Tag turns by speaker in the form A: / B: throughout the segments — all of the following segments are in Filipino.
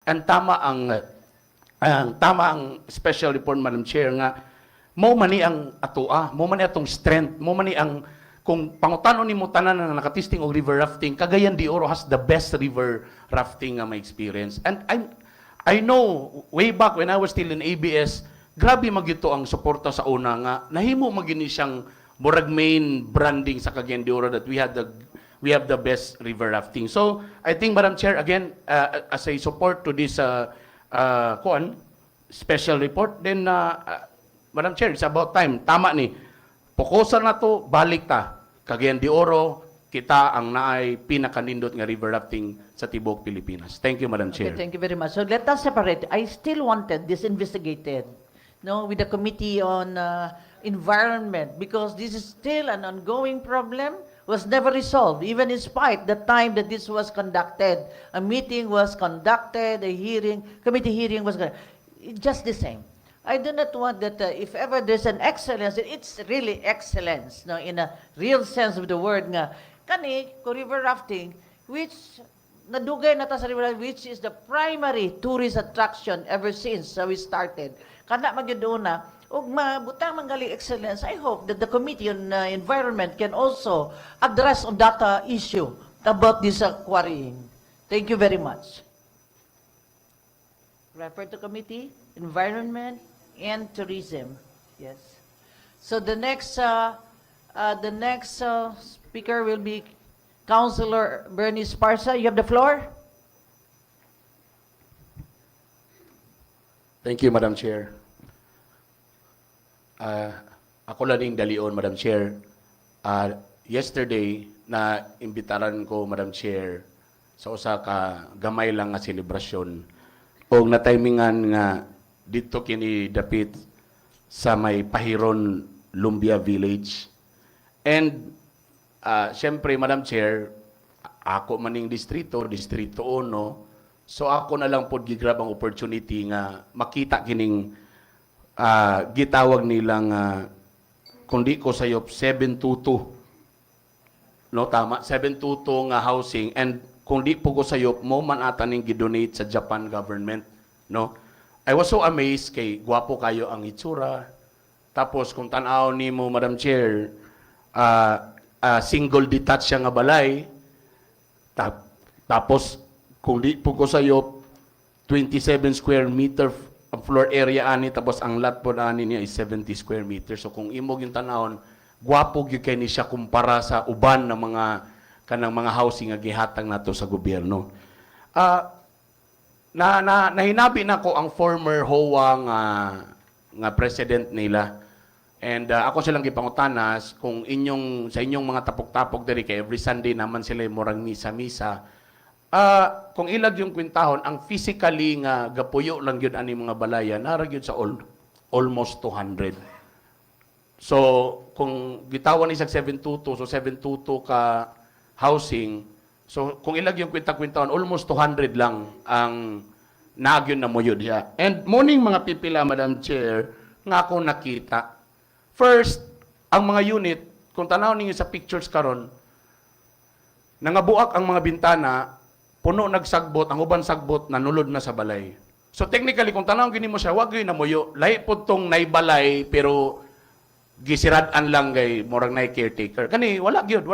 A: And tama ang special report, Madam Chair, nga mo mani ang atua, mo mani atong strength, mo mani ang kung pangutano ni mo tanan na nakatisting og river rafting, Cagayan de Oro has the best river rafting nga may experience. And I know way back when I was still in ABS, grabe magito ang suporta sa una nga nahimo magini siyang murag main branding sa Cagayan de Oro that we have the best river rafting. So I think, Madam Chair, again, as a support to this special report, then Madam Chair, it's about time. Tama ni. Pukusan na to, balik ta. Cagayan de Oro, kita ang naay pinakanindot nga river rafting sa tibok Pilipinas. Thank you, Madam Chair.
B: Okay, thank you very much. So let us separate. I still wanted this investigated, with the Committee on Environment, because this is still an ongoing problem, was never resolved, even in spite the time that this was conducted. A meeting was conducted, a hearing, committee hearing was conducted. Just the same. I do not want that if ever there's an excellence, it's really excellence, in a real sense of the word nga. Kani, ko river rafting, which nadugay na ta sa river rafting, which is the primary tourist attraction ever since we started. Kana magyuduna, ug mabutang manggaling excellence, I hope that the Committee on Environment can also address on that issue about this quarrying. Thank you very much. Refer to Committee, Environment, and Tourism. Yes. So the next speaker will be Councilor Bernice Parsa. You have the floor.
A: Thank you, Madam Chair. Ako lang dalion, Madam Chair. Yesterday, na imbitaran ko, Madam Chair, sa usa ka gamay lang nga selebrasyon. O na-timingan nga dito kini dapit sa may Pahiron, Lumbia Village. And, syempre, Madam Chair, ako maning distrito 1, so ako na lang po gigrab ang opportunity nga makita kining gitawag nilang kundi ko sayop 722, no, tama, 722 nga housing, and kung di po ko sayop mo man ata ning gidonate sa Japan government, no. I was so amazed kay gwapo kayo ang itsura, tapos kung tan-aw nimo, Madam Chair, single detached siya nga balay, tapos kung di po ko sayop 27 square meter ang floor area ani, tapos ang lot po ani niya is 70 square meters. So kung imo yung tanawon, gwapo gyud kay ni siya kumpara sa uban ng mga kanang mga housing nga gihatag nato sa gobyerno. Nahinabi na ko ang former HOA nga president nila. And ako silang gipangutanas kung sa inyong mga tapok-tapok diri kay every Sunday naman sila murang misa-misa. Kung ilag yung kwintahon, ang physically nga gapuyo lang yun ani mga balaya, nara yun sa almost 200. So, kung gitawan isang 722, so 722 ka housing, so kung ilag yung kwintahon, almost 200 lang ang nagyon na mo yun siya. And morning mga pipila, Madam Chair, nga ako nakita. First, ang mga unit, kung tanaw ninyo sa pictures karon, nangabuak ang mga bintana, puno nagsagbot, ang uban sagbot, nanulod na sa balay. So technically, kung tanong gini mo siya, wag yun na muyo. Lahi po itong naibalay, pero gisirad-an lang kay morang na caretaker. Kani, wala gyud,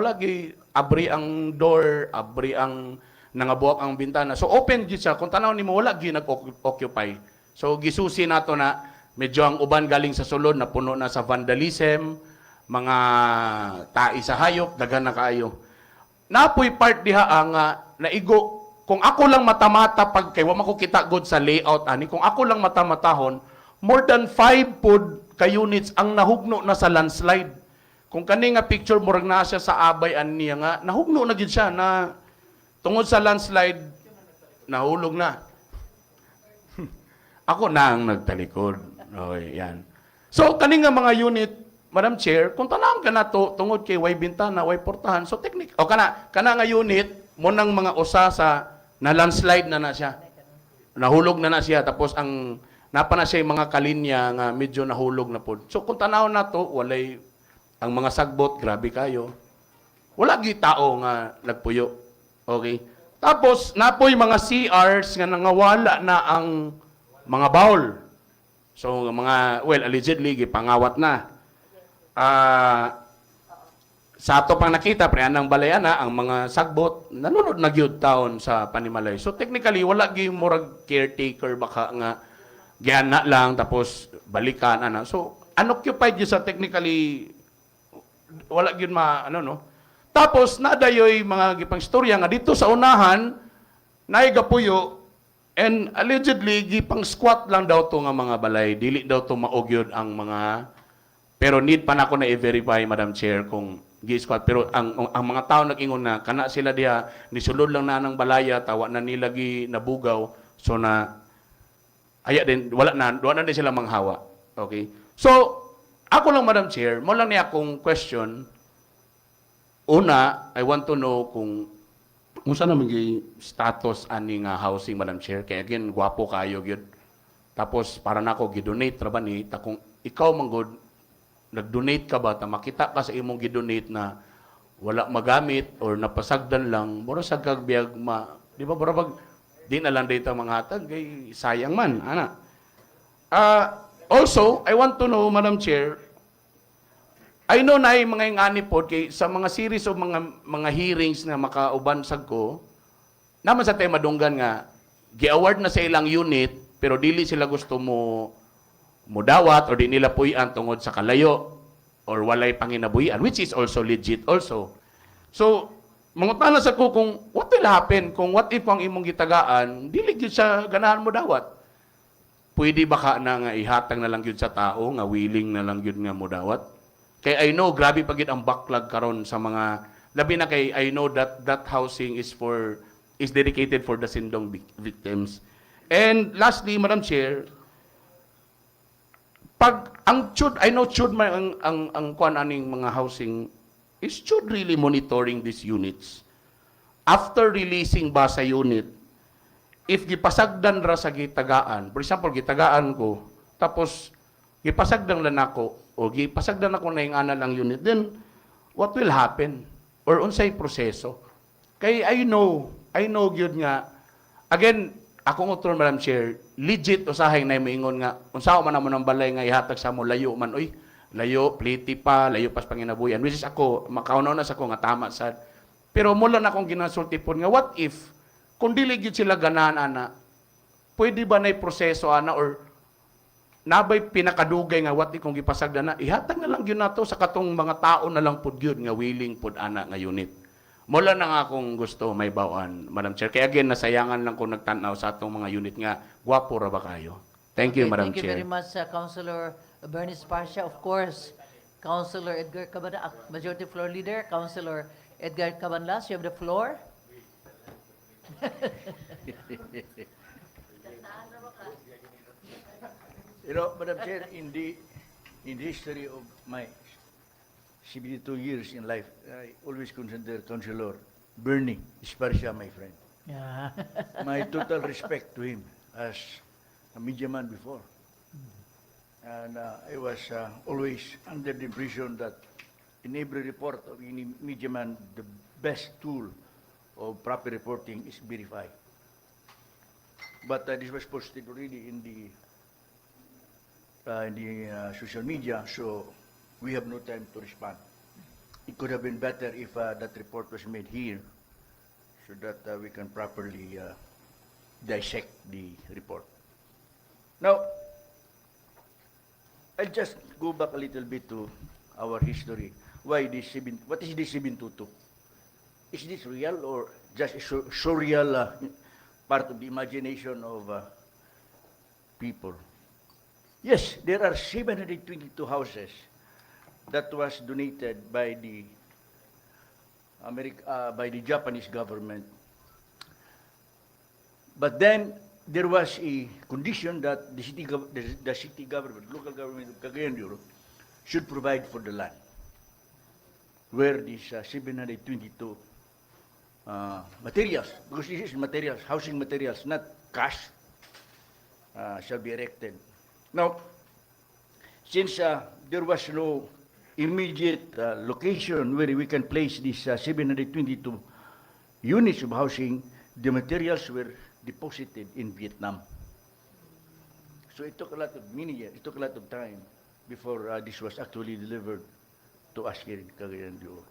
A: abri ang door, abri ang nangabuak ang bintana. So open gyud siya, kung tanaw nimo wala gyud nag-occupy. So gisusi nato na medyo ang uban galing sa sulod na puno na sa vandalism, mga tai sa hayop, daghan na kaayo. Napoy part diha ang naigo, kung ako lang matamata pag kay wa makukita god sa layout ani, kung ako lang matamatahon, more than 5 pod ka units ang nahugno na sa landslide. Kung kani nga picture murag na siya sa abay niya nga nahugno na gid siya na tungod sa landslide nahulog na. Ako na ang nagtalikod. Okay, yan. So kani nga mga unit, Madam Chair, kung tanang ka na to, tungod kay way bintana, way portahan, so technique, o kana nga unit, mo nang mga usa sa na landslide na siya. Nahulog na siya, tapos ang napa na siya yung mga kalinya nga medyo nahulog na po. So kung tanaw na to, walay, ang mga sagbot, grabe kayo. Wala gi tao nga nagpuyo. Okay? Tapos, napoy mga CRs nga nangawala na ang mga bowl. So, allegedly, gipangawat na. Sa ato pang nakita, priyanang balayana, ang mga sagbot, nanunod na gyud taon sa panimalay. So, technically, wala gyud murag caretaker baka nga gihana lang, tapos balikan, ana. So, unoccupied yun sa technically, wala gyud Tapos, nadayoy mga gipang istorya nga dito sa unahan, naigapuyo, and allegedly, gipang squat lang daw to nga mga balay. Dili daw to maugyod ang mga, pero need pa na ako na i-verify, Madam Chair, kung gi-squat. Pero ang mga tao nag-ingon na, kana sila diha, nisulod lang na ng balaya, tawa na nila nabugaw, so na, wala na din sila manghawa. Okay? So, ako lang, Madam Chair, mo lang niya akong question. Una, I want to know kung saan naman yung status ani nga housing, Madam Chair. Kaya again, gwapo kayo yun. Tapos, para na ako, gidonate ra ba ni, kung ikaw manggod, nag-donate ka ba, makita ka sa imong gidonate na wala magamit or napasagdan lang, mura sa kagbiag di ba, di na lang dito mga hatag, kay sayang man, ana. Also, I want to know, Madam Chair, I know na yung mga ingani po, kay sa mga series of mga hearings na makaubansag ko, naman sa tema dunggan nga, gi-award na sa ilang unit, pero dili sila gusto mo dawat or di nila puyan tungod sa kalayo or walay panginabuhian, which is also legit also. So, mangutana sa ko kung what will happen kung what if ang imong gitagaan, dili gyud sa ganahan mo dawat. Pwede baka na nga ihatag na lang gyud sa tao, nga willing na lang gyud nga mo dawat. Kay I know, grabe pagid ang backlog karon sa mga, labi na kay I know that housing is dedicated for the Sindong victims. And lastly, Madam Chair, I know chud man ang kuan aning mga housing is should really monitoring these units. After releasing ba sa unit, if gipasagdan ra sa gitagaan, for example, gitagaan ko, tapos gipasagdan lang ako, o gipasagdan ako na yung ana lang unit, then what will happen? Or unsay proseso? Kay I know gyud nga, again, akong utron, Madam Chair, legit usahay na moingon nga, unsa man namo ng balay nga ihatag sa mo layo man, oy, layo, pliti pa, layo pas panginabuyan, which is ako, makaunaw na sa ko nga tama sad. Pero mula na akong ginasultipon nga, what if, kung dili gyud sila ganahan ana, pwede ba na proseso ana or nabay pinakadugay nga what if kung gipasagdan na, ihatag na lang gyud nato sa katong mga tao na lang pud gyud nga willing pud ana nga unit. Mula na nga akong gusto may bawaan, Madam Chair. Kaya again, nasayangan lang kung nagtanaw sa atong mga unit nga, gwapo ra ba kayo? Thank you, Madam
B: Chair. Thank you
A: Chair.
B: very much, Councilor Bernice Pasha. Of course, Councilor Edgar Cabana, Majority Floor Leader, Councilor Edgar Cabanlas, you have the floor.
C: Madam Chair, in the history of my 72 years in life, I always consider Councilor Bernie Esparsha my friend.
B: Yeah.
C: My total respect to him as a media man before. And I was always under the impression that in every report of any media man, the best tool of proper reporting is verify. But this was posted already in the social media, so we have no time to respond. It could have been better if that report was made here so that we can properly dissect the report. Now, I'll just go back a little bit to our history. What is this 722? Is this real or just a surreal part of the imagination of people? Yes, there are 722 houses that was donated by the Japanese government. But then there was a condition that the city government, local government of Cagayan de Oro, should provide for the land where these 722 materials, because this is materials, housing materials, not cash, shall be erected. Now, since there was no immediate location where we can place these 722 units of housing, the materials were deposited in Vietnam. So it took a lot of many years, it took a lot of time before this was actually delivered to us here in Cagayan de Oro.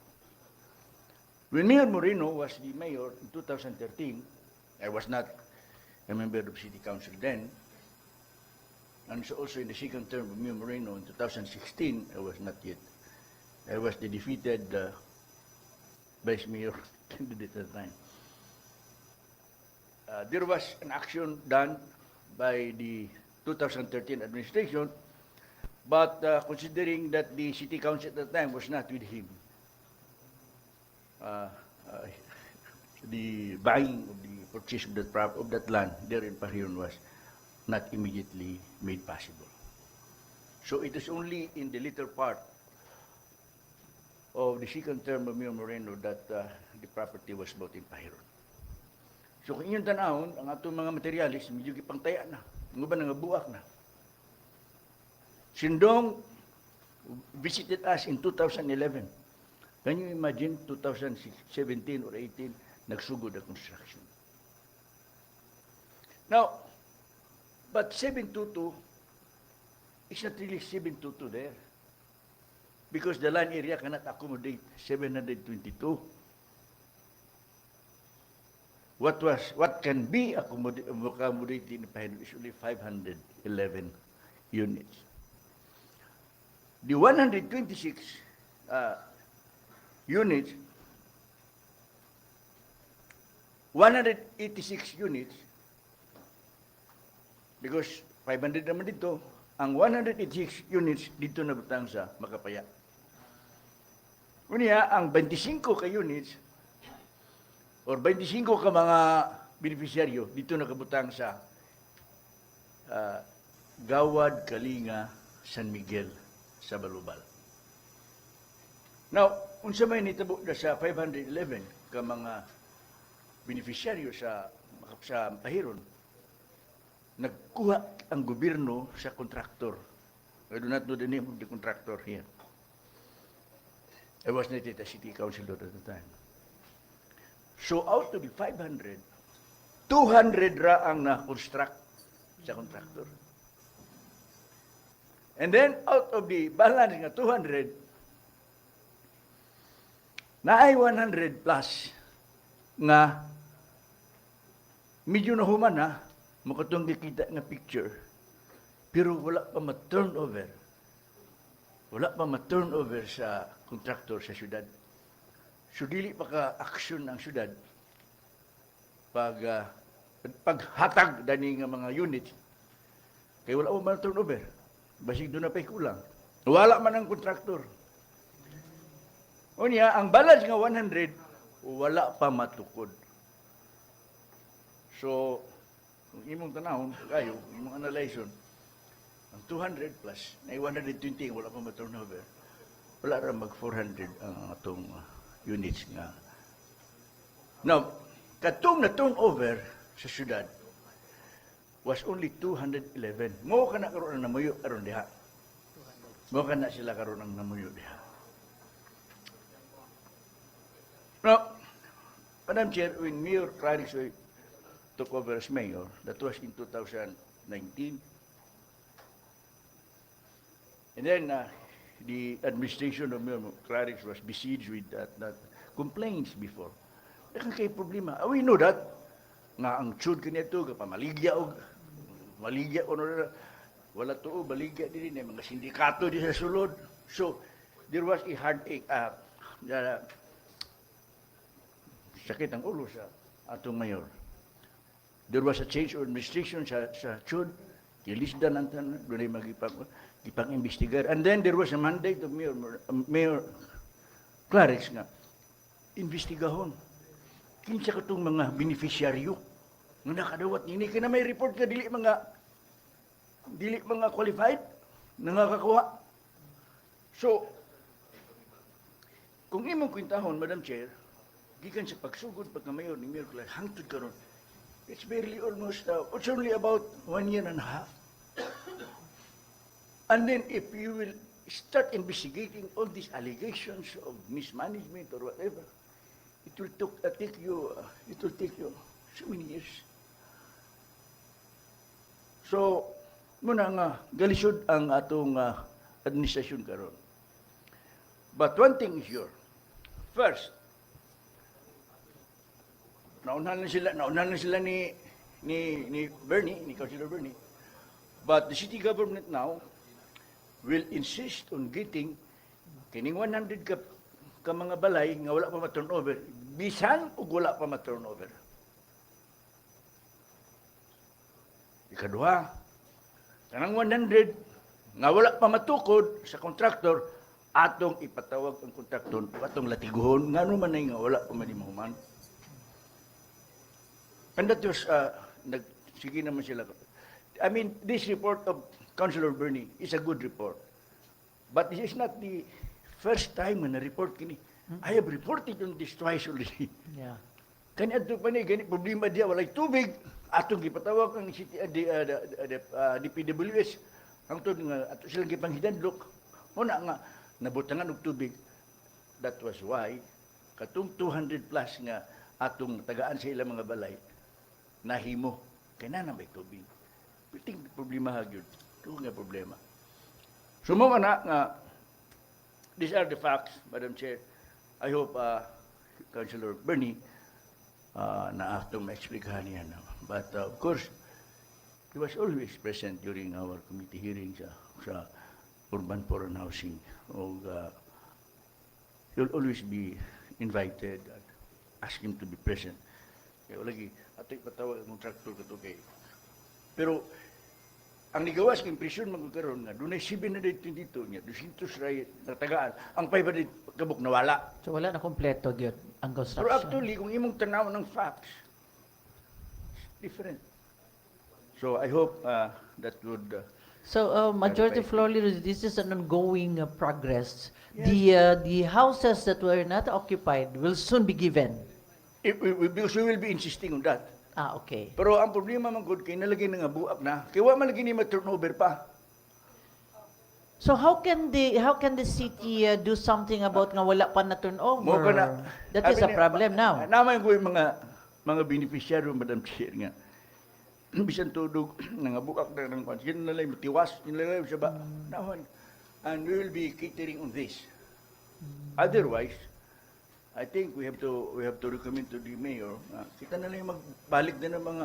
C: When Mayor Moreno was the mayor in 2013, I was not a member of City Council then, and so also in the second term of Mayor Moreno in 2016, I was not yet. I was the defeated vice mayor candidate at the time. There was an action done by the 2013 administration, but considering that the city council at the time was not with him, the buying of the purchase of that land there in Pahiron was not immediately made possible. So it is only in the later part of the second term of Mayor Moreno that the property was bought in Pahiron. So kung inyong tanahon, ang atong mga materialis, medyo gipangtaya na. Ang uban nga buak na. Sindong visited us in 2011. Can you imagine 2017 or 18, nagsugod ang construction. Now, but 722 is not really 722 there. Because the land area cannot accommodate 722. What can be accommodated in Pahiron is only 511 units. The 126 units, 186 units, because 500 naman dito, ang 186 units dito na butang sa Makapaya. Kunya, ang 25 ka units, or 25 ka mga beneficiaryo, dito nakabutang sa Gawad, Kalinga, San Miguel, sa Balubal. Now, unsa may nitabo na sa 511 ka mga beneficiaryo sa Pahiron, nagkuha ang gobyerno sa kontraktor. I do not know the name of the contractor here. I was not at the city council at the time. So out of the 500, 200 ra ang na-construct sa contractor. And then out of the balance nga 200, na ay 100 plus nga medyo nahuman na, makatong nakita nga picture, pero wala pa ma-turnover. Wala pa ma-turnover sa contractor sa syudad. So, dili pa ka-action ang syudad paghatag dani nga mga unit, kaya wala pa ma-turnover. Basig doon na pa'y kulang. Wala man ang contractor. O niya, ang balance nga 100, wala pa matukod. So, kung imong tanahon, kayo, imong analyson, ang 200 plus, na 120, wala pa ma-turnover, wala rin mag-400 ang atong units nga. Now, katong na turnover sa syudad was only 211. Mo ka na karoon ng namuyo karoon diha. Mo ka na sila karoon ng namuyo diha. Now, Madam Chair, when Mayor Clarix took over as mayor, that was in 2019. And then the administration of Mayor Clarix was besieged with that complaints before. Kay problema. We know that nga ang chud kanito kapamaligya og maligya o wala to baligya din mga sindikato di sa sulod. So there was a heartache, sakit ang ulo sa atong mayor. There was a change of administration sa chud, kilisdan ang tanan, doon ay magipang-investigar. And then there was a mandate of Mayor Clarix nga, investigahon. Kinsa katong mga beneficiaryo nga nakadawat nini kaya may report ka dili mga qualified na nakakakuha. So kung imong kwintahon, Madam Chair, gikan sa pagsugod pagka-mayor ni Mayor Clarix hangtod karon, it's barely almost it's only about 1 year and a half. And then if you will start investigating all these allegations of mismanagement or whatever, it will take you So many years. So, muna nga, galisod ang atong administrasyon karon. But one thing is sure. First, naunahan na sila ni Bernie, ni Councilor Bernie. But the city government now will insist on getting kining 100 ka mga balay nga wala pa ma-turnover, bisan ug wala pa ma-turnover. Ikaduha, kanang 100 nga wala pa matukod sa kontraktor, atong ipatawag ang kontraktor, atong latiguhon, ngano man ay nga wala pa manimuhuman. And that was, sige naman sila. I mean, this report of Councilor Bernie is a good report. But this is not the first time na report kini. I have reported on this twice already.
B: Yeah.
C: Kani adto pa ni gani problema dia walay tubig, atong gipatawag ang city DPWS hangtod nga ato silang gipanghidadlok. Muna nga nabutangan og tubig. That was why katong 200 plus nga atong tagaan sa ilang mga balay nahimo kay na may tubig. Piting problema hagyud. Ito nga problema. So mo na nga these are the facts, Madam Chair. I hope Councilor Bernie na atong ma-explikahan niya. But of course, he was always present during our committee hearings sa urban poor and housing. He'll always be invited and ask him to be present. Kaya lagi, ato ipatawag ang contractor kato kay. Pero, ang nigawas ng impresyon magkaroon nga, doon ay 722 niya, 200 ray natagaan. Ang 500 kabuk nawala.
B: So wala na kompleto gyud ang
C: Pero
B: construction.
C: actually, kung imong tanaw ng facts, it's different. So I hope that would...
B: So, Majority
C: clarify.
B: Floor Leader, this is an ongoing progress.
C: Yes.
B: The houses that were not occupied will soon be given.
C: we will be insisting on that.
B: Ah, okay.
C: Pero ang problema man gud kay nalagay na nga buak na, kay wa man lagi ni ma-turnover pa.
B: So how can the city do something about nga wala pa na turnover?
C: Mo ka na.
B: That is a problem now.
C: Naman ko yung mga beneficiary, Madam Chair nga. Bisan tudog nga buak na ng kwan. Yun nalay matiwas, yun nalay sa ba. Naman. And we will be catering on this. Otherwise, I think we have to recommend to the mayor. Kita na lang magbalik na ng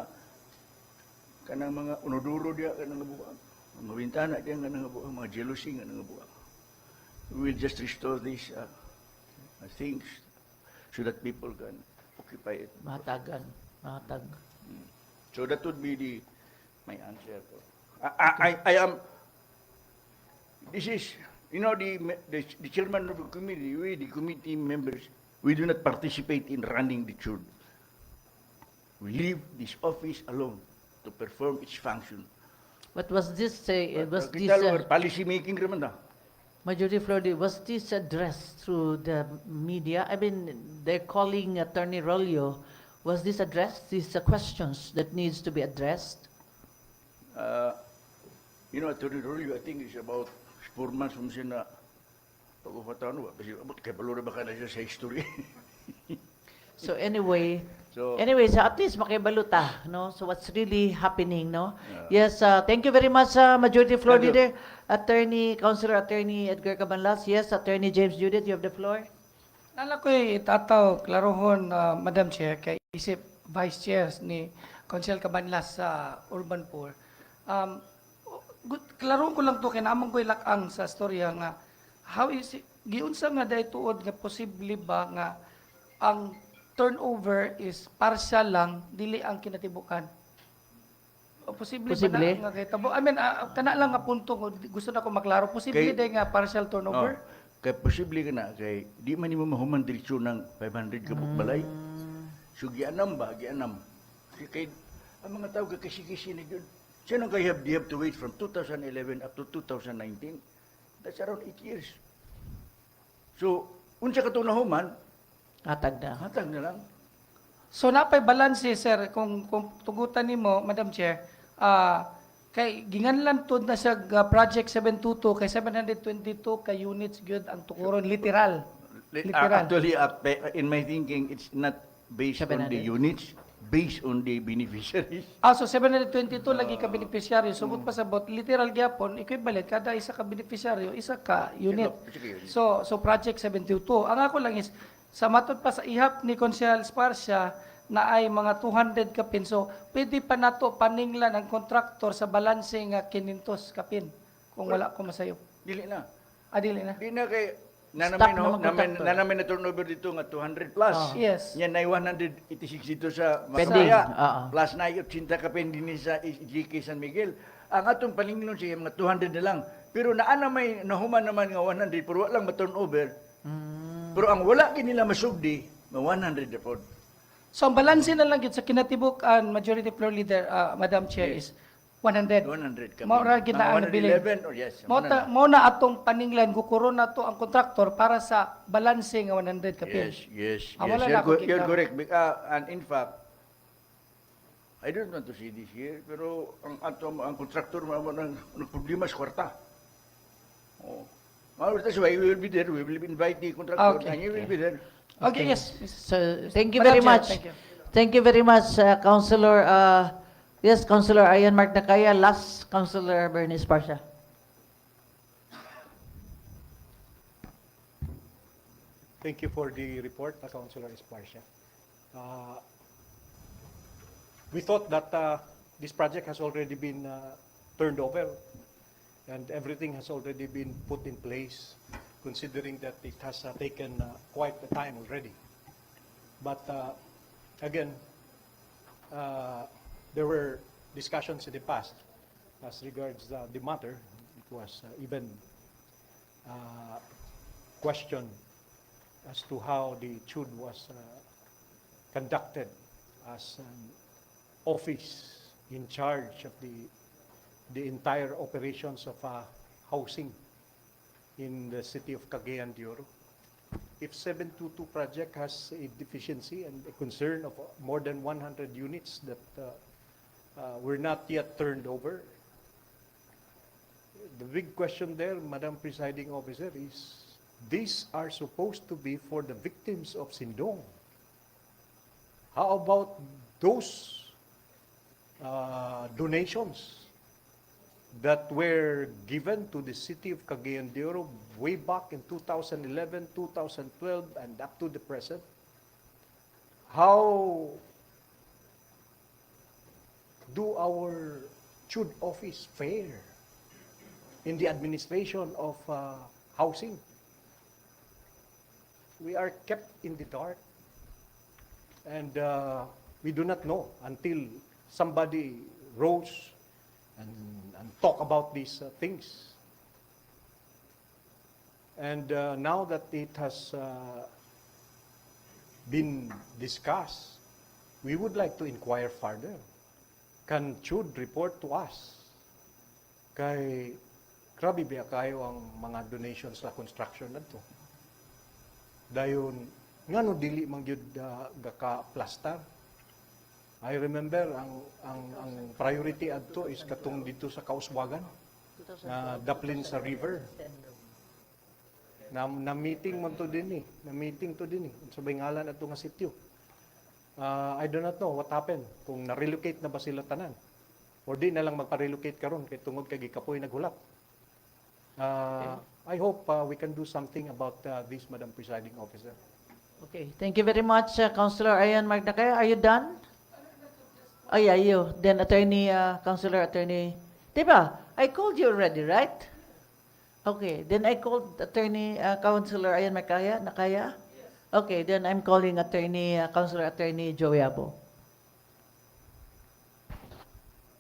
C: kanang mga unoduro diya kanang buak. Mga bintana diya kanang buak, mga jealousy kanang buak. We will just restore these things so that people can occupy it.
B: Mahatagan. Mahatag.
C: So that would be my answer. I am. This is, the chairman of the committee. We, the committee members, we do not participate in running the church. We leave this office alone to perform its function.
B: But was this
C: Policy making naman na.
B: Majority Floor Leader, was this addressed through the media? I mean, they're calling Attorney Rolio. Was this addressed? These are questions that needs to be addressed.
C: Attorney Rolio, I think it's about 4 months from siya na pag-ufatano ba? Kasi abot kay balura ba ka na siya sa history?
B: So anyway,
C: So-
B: at least makibaluta, no? So what's really happening, no? Yes, thank you very much, Majority Floor
C: Thank you.
B: Leader, Councilor Attorney Edgar Cabanlas. Yes, Attorney James Judith, you have the floor.
D: Nala ko'y itataw, klarohon, Madam Chair, kay isip Vice Chairs ni Council Cabanlas sa Urban Poor. Klarohon ko lang to, kinamang ko'y lakang sa storya nga, how is it, giunsa nga dahi tuod nga posible ba nga ang turnover is partial lang, dili ang kinatibukan? O posible ba
B: Posible?
D: na nga kahitabo? I mean, kana lang nga punto, gusto na ko maklaro, posible
C: Kay-
D: dahi nga partial turnover?
C: Kaya posible ka na, kay di man mo mahuman diretsyo ng 500 kabuk balay. So, gianam ba? Gianam. Kay, ang mga tao kikisi-kisi na yun. Sino kayo they have to wait from 2011 up to 2019? That's around 8 years. So, unsa ka ito nahuman,
B: Hatag na.
C: hatag na lang.
D: So napay balanse sir kung tugutan nimo Madam Chair kay ginganlan tud na sa project 722 kay 722 ka units gyud ang tukuron literal. Literal.
C: Actually, in my thinking, it's not based on the
B: 700.
C: units. based on the beneficiaries.
D: So 722 lagi ka beneficiaryo. Sugod pa sa bot, literal gyapon, equivalent kada isa ka beneficiaryo, isa ka unit.
C: Sige.
D: So project 722. Ang ako lang is sa matod pa sa ihap ni Konsehal Esparcia na ay mga 200 ka pin. So pwede pa nato paninglan ang kontraktor sa balanse nga 500 ka pin kung wala ko masayo.
C: Dili na.
D: Dili na.
C: Di na kay
B: Stop naman
C: namin na turnover dito nga 200 plus.
D: Yes.
C: Yan na 186 dito sa
B: Pending.
C: Masaya. Plus na 80 ka pending sa GK San Miguel. Ang atong palinglon siya mga 200 na lang. Pero naana may nahuman naman nga 100 pero wala lang ma-turnover. Pero ang wala kinila masugdi, mga 100 na po.
D: So ang balanse na lang yun sa kinatibuk ang majority floor leader, Madam Chair, is 100.
C: 100 ka.
D: Mao ra gid na ang nabilin.
C: 111 or yes.
D: Mo na atong paninglan gukuron na to ang kontraktor para sa balanse nga 100 ka pin.
C: Yes.
D: Wala na akong
C: You're
D: kita.
C: correct. And in fact, I don't want to say this here, pero ang contractor mo ang problema sa kwarta. Oh. That's why we will be there. We will invite the contractor
D: Okay.
C: and he will be there.
D: Okay, yes.
B: So, thank you
D: Madam
B: very
D: Chair,
B: much.
D: thank you.
B: Thank you very much, Councilor. Yes, Councilor Ayan Mark Nakaya. Last, Councilor Bernice Parcia.
E: Thank you for the report, Councilor Esparcia. We thought that this project has already been turned over and everything has already been put in place, considering that it has taken quite a time already. But again, there were discussions in the past as regards the matter. It was even questioned as to how the CHUD was conducted as an office in charge of the entire operations of housing in the city of Cagayan de Oro. If 722 project has a deficiency and a concern of more than 100 units that were not yet turned over, the big question there, Madam Presiding Officer, is these are supposed to be for the victims of Sindong. How about those donations that were given to the city of Cagayan de Oro way back in 2011, 2012, and up to the present? How do our CHUD office fare in the administration of housing? We are kept in the dark, and we do not know until somebody rose and talk about these things. And now that it has been discussed, we would like to inquire further. Can CHUD report to us? Kay grabe ba kayo ang mga donations sa construction nato? Dayon ngano dili man gyud gaka plaster. I remember ang priority adto is katong dito sa Kauswagan na daplin sa river. Na meeting man to din na meeting to din sa ngalan adto nga sitio. I do not know what happened kung na-relocate na ba sila tanan or di na lang magpa-relocate karon kay tungod kay gikapoy naghulap. I hope we can do something about this, Madam Presiding Officer.
B: Okay, thank you very much, Councilor Ayan Mark Nakaya. Are you done? Oh, yeah, you. Then Councilor Attorney, diba? I called you already, right? Okay, then I called Councilor Ayan Nakaya. Okay, then I'm calling Councilor Attorney Joey Abo.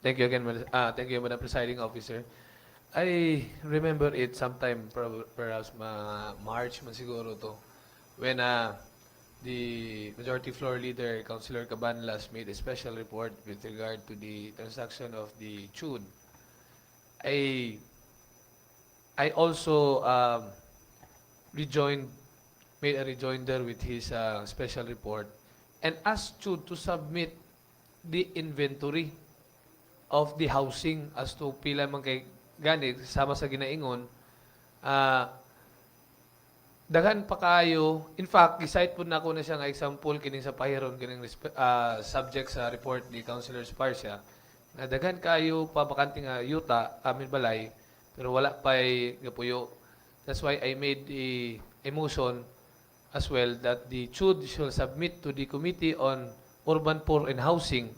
F: Thank you again, thank you, Madam Presiding Officer. I remember it sometime, perhaps March man siguro to, when the Majority Floor Leader, Councilor Cabanlas, made a special report with regard to the transaction of the CHUD. I also made a rejoinder with his special report and asked CHUD to submit the inventory of the housing as to pila man kay gani sama sa ginaingon daghan pa kayo. In fact, gisite po na ako na siya nga example kining sa pahiron kining subject sa report ni Councilor Sparcia. Na daghan kayo pa bakante nga yuta amin balay pero wala pay gapuyo. That's why I made a motion as well that the CHUD shall submit to the Committee on Urban Poor and Housing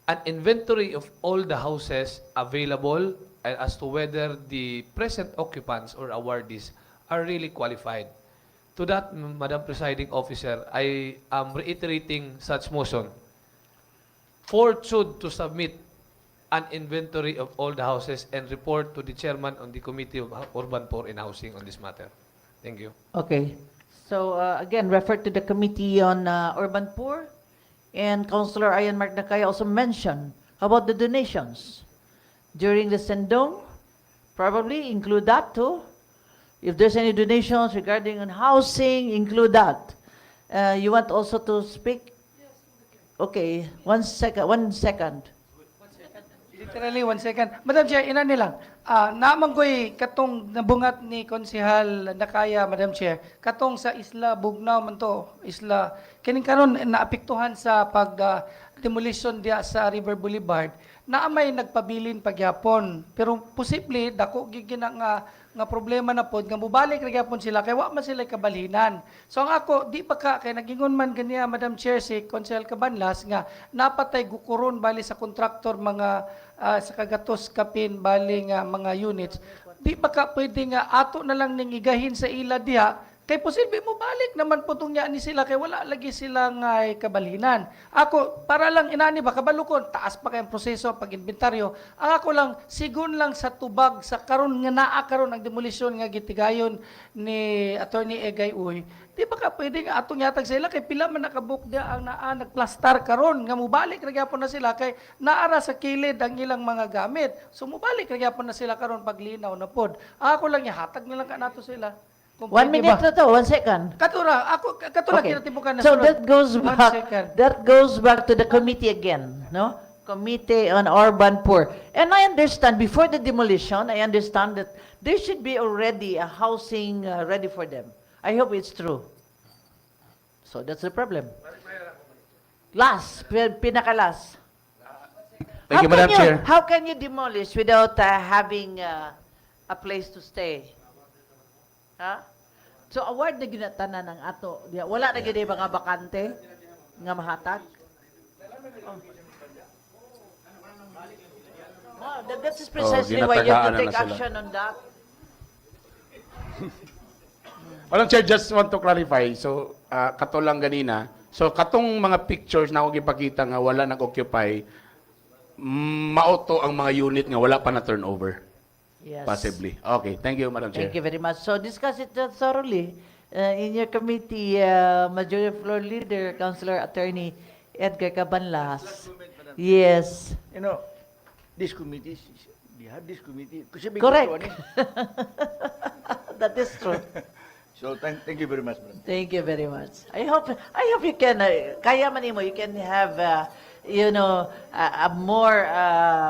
F: an inventory of all the houses available and as to whether the present occupants or awardees are really qualified. To that, Madam Presiding Officer, I am reiterating such motion for CHUD to submit an inventory of all the houses and report to the chairman on the Committee of Urban Poor and Housing on this matter. Thank you.
B: Okay. So, again, refer to the Committee on Urban Poor. And Councilor Ayan Mark Nakaya also mentioned about the donations during the Sendong. Probably include that too. If there's any donations regarding on housing, include that. You want also to speak? Okay, 1 second. 1 second.
D: Literally, 1 second. Madam Chair, ina nilang. Naman ko'y katong nabungat ni Konsehal Nakaya, Madam Chair, katong sa Isla Bugnaw man to, Isla, kining karon naapektuhan sa pag demolition dia sa River Boulevard, naamay nagpabilin pagyapon. Pero posible, dako gigina nga problema na pod nga mubalik ra gyapon sila kay wa man sila kabalhinan. So ang ako di pa ka kay nagingon man ganiya Madam Chair si Konsehal Cabanlas nga napatay gukuron bali sa kontraktor mga sa kagatos kapin bali nga mga units. Di pa ka pwede nga ato na lang ning igahin sa ila diha kay posible mo balik naman po tong ni sila kay wala lagi sila nga kabalhinan. Ako para lang inani ba kabalukon taas pa kay ang proseso pag inventaryo. Ang ako lang sigon lang sa tubag sa karon nga naa karon ang demolisyon nga gitigayon ni Attorney Egay Uy. Di ba ka pwede nga atong yatag sila kay pila man nakabuk dia ang naa nagplastar karon nga mubalik ra gyapon na sila kay naara sa kilid ang ilang mga gamit. So mubalik ra gyapon na sila karon paglinaw na pod. Ako lang ihatag nilang kanato sila. Kung
B: 1
D: pwede
B: minute
D: ba?
B: na to, 1 second.
D: Katura,
B: Okay.
D: kinatibukan na
B: So
D: sunod.
B: that goes
D: 1
B: back.
D: second.
B: That goes back to the committee again, no? Committee on Urban Poor. And I understand before the demolition, I understand that there should be already a housing ready for them. I hope it's true. So that's the problem. Last, pinakalas.
A: Thank you, Madam Chair.
B: How can you demolish without having a place to stay? Ha? So award na ginatanan ng ato. Wala na gid mga bakante nga mahatag. Oh, that's precisely why you have to
A: ginatagaan na
B: take
A: sila.
B: action on that.
A: Madam Chair, just want to clarify. So, kato lang ganina. So, katong mga pictures na ako gipakita nga wala nag-occupy, mauto ang mga unit nga wala pa na turnover.
B: Yes.
A: Possibly. Okay. Thank you, Madam Chair.
B: Thank you very much. So discuss it thoroughly in your committee, Majority Floor Leader, Councilor Attorney Edgar Cabanlas. Yes.
C: You know, this committee, they have this committee. Kasi may
B: Correct.
C: gusto, ano
B: That is true.
C: So, thank you very much, madam.
B: Thank you very much. I hope you can, kaya man mo, you can have, a more,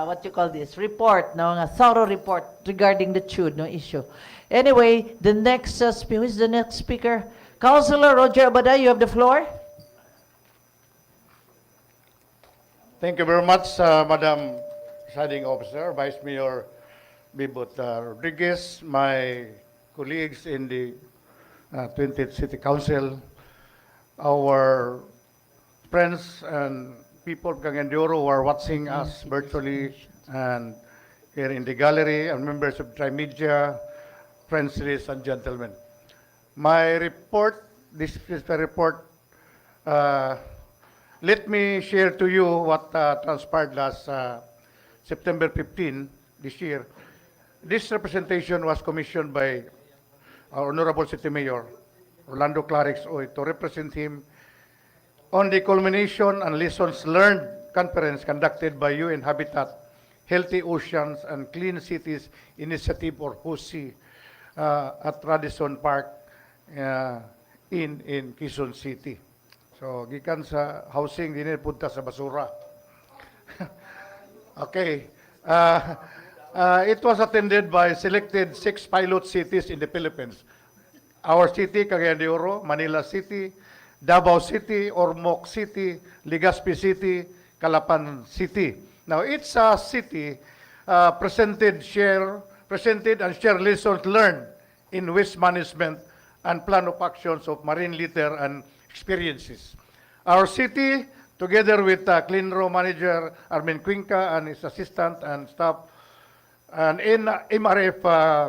B: what you call this, report, no, a thorough report regarding the CHUD, no issue. Anyway, the next, who is the next speaker? Councilor Roger Abada, you have the floor.
G: Thank you very much, Madam Presiding Officer, Vice Mayor Bibot Rodriguez, my colleagues in the 20th City Council, our friends and people of Cagayan-de-Oro who are watching us virtually and here in the gallery, and members of Trimedia, friends, ladies and gentlemen. My report, this is the report. Let me share to you what transpired last September 15 this year. This representation was commissioned by our Honorable City Mayor, Orlando Clarix Oy, to represent him on the culmination and lessons learned conference conducted by UN Habitat, Healthy Oceans and Clean Cities Initiative, or HOSI, at Radisson Park in Quezon City. So, gikan sa housing, din punta sa basura. Okay. It was attended by selected 6 pilot cities in the Philippines. our city, Cagayan de Oro, Manila City, Davao City, Ormoc City, Legazpi City, Calapan City. Now, each city presented and share lessons learned in waste management and plan of actions of marine litter and experiences. Our city, together with Cleanro manager Armin Cuenca and his assistant and staff, and in MRF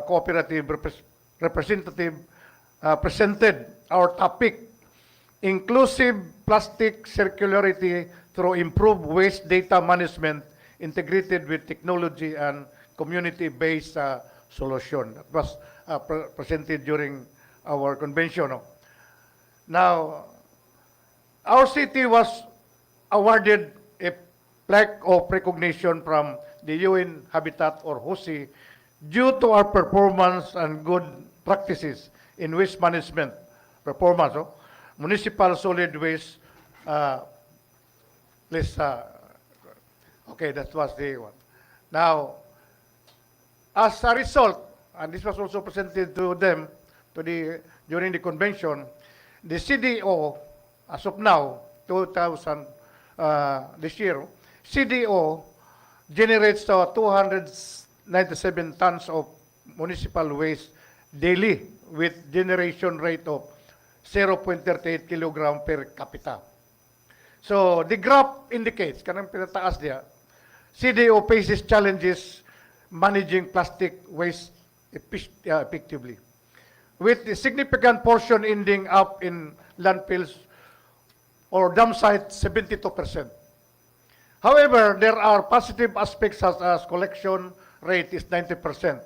G: cooperative representative presented our topic, inclusive plastic circularity through improved waste data management integrated with technology and community-based solution. That was presented during our convention. No? Now, our city was awarded a plaque of recognition from the UN Habitat or HOSI due to our performance and good practices in waste management performance. Municipal solid waste, please, okay, that was the one. Now, as a result, and this was also presented to them during the convention, the CdeO, as of now, 2000, this year, CdeO generates 297 tons of municipal waste daily with generation rate of 0.38 kilogram per capita. So the graph indicates, kanang pinataas niya, CdeO faces challenges managing plastic waste effectively, with a significant portion ending up in landfills or dump sites, 72%. However, there are positive aspects such as collection rate is 90%.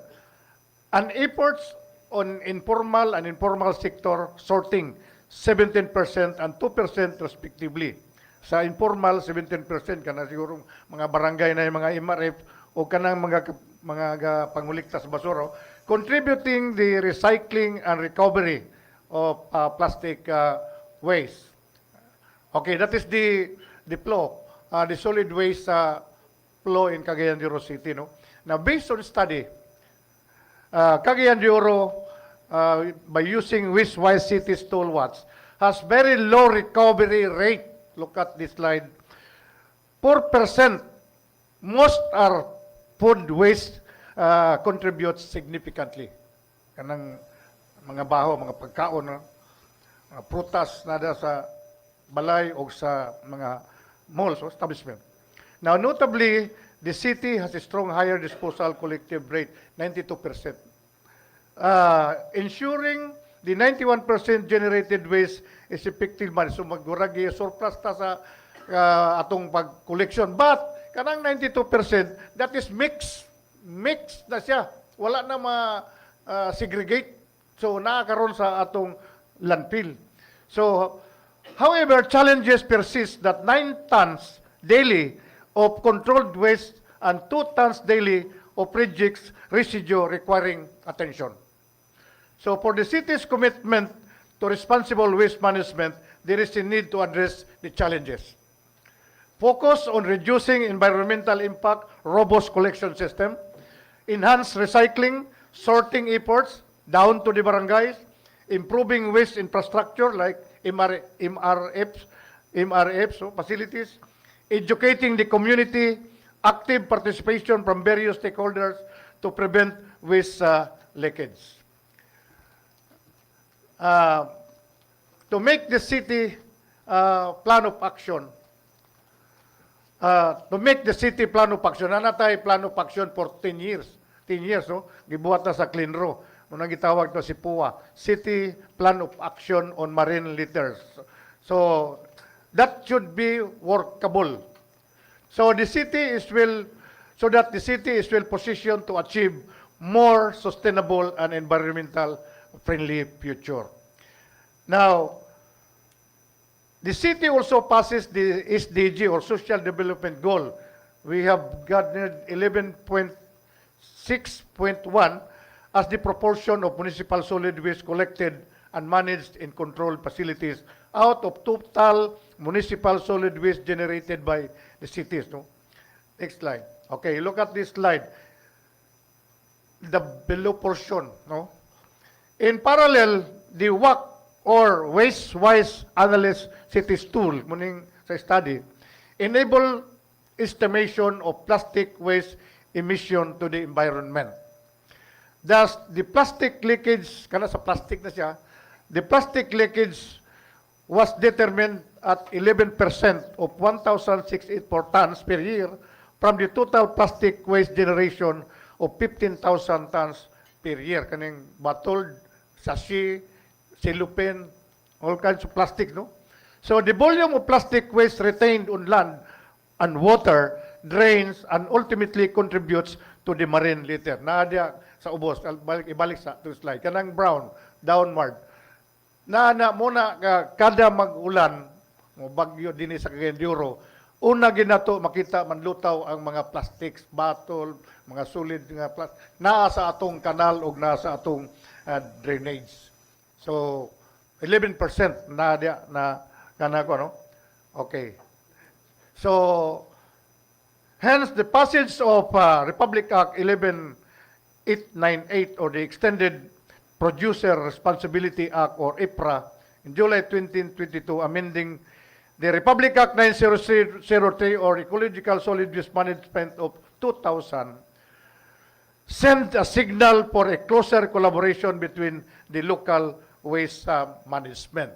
G: And efforts on informal and informal sector sorting, 17% and 2% respectively. Sa informal, 17%, kana siguro mga barangay na yung mga MRF o kanang mga pangulikta sa basura, contributing the recycling and recovery of plastic waste. Okay, that is the flow, the solid waste flow in Cagayan de Oro City. No? Now, based on study, Cagayan de Oro, by using waste-wise cities toolbox, has very low recovery rate. Look at this slide. 4%. Most are food waste contributes significantly. Kanang mga baho, mga pagkaon, mga prutas na sa balay o sa mga malls o establishment. Now, notably, the city has a strong higher disposal collective rate, 92%. Ensuring the 91% generated waste is effective managed. So, maguragi surplus ta sa atong pag-collection. But, kanang 92%, that is mixed. Mixed na siya. Wala na ma-segregate. So, nakakaroon sa atong landfill. So, however, challenges persist that 9 tons daily of controlled waste and 2 tons daily of rejects residue requiring attention. So for the city's commitment to responsible waste management, there is a need to address the challenges. Focus on reducing environmental impact, robust collection system, enhance recycling, sorting efforts down to the barangays, improving waste infrastructure like MRFs, facilities, educating the community, active participation from various stakeholders to prevent waste leakage. To make the city plan of action, nanatay plan of action for 10 years. 10 years, no? Gibuhat na sa Cleanro. Muna gitawag to si PUA, City Plan of Action on Marine Litters. So, that should be workable. So that the city is well positioned to achieve more sustainable and environmental friendly future. Now, the city also passes the SDG or Social Development Goal. We have garnered 11.6.1 as the proportion of municipal solid waste collected and managed in controlled facilities out of total municipal solid waste generated by the cities. No? Next slide. Okay, look at this slide. The below portion. No? In parallel, the WAC or Waste-Wise Analyst Cities tool, muning sa study, enable estimation of plastic waste emission to the environment. Thus, the plastic leakage, kana sa plastic na siya, the plastic leakage was determined at 11% of 1,684 tons per year from the total plastic waste generation of 15,000 tons per year. Kaning bottled, sachet, cellophane, all kinds of plastic, no? So the volume of plastic waste retained on land and water drains and ultimately contributes to the marine litter. Naadya sa ubos, ibalik sa to slide. Kanang brown, downward. Na muna kada mag-ulan, mo bagyo din sa Cagayan una ginato makita manlutaw ang mga plastics, bottle, mga solid nga plastic naa sa atong kanal ug naa sa atong drainage. So 11% na dia na kana ko no. Okay. So hence the passage of Republic Act 11898 or the Extended Producer Responsibility Act or IPRA in July 2022 amending the Republic Act 9003 or Ecological Solid Waste Management of 2000 sent a signal for a closer collaboration between the local waste management.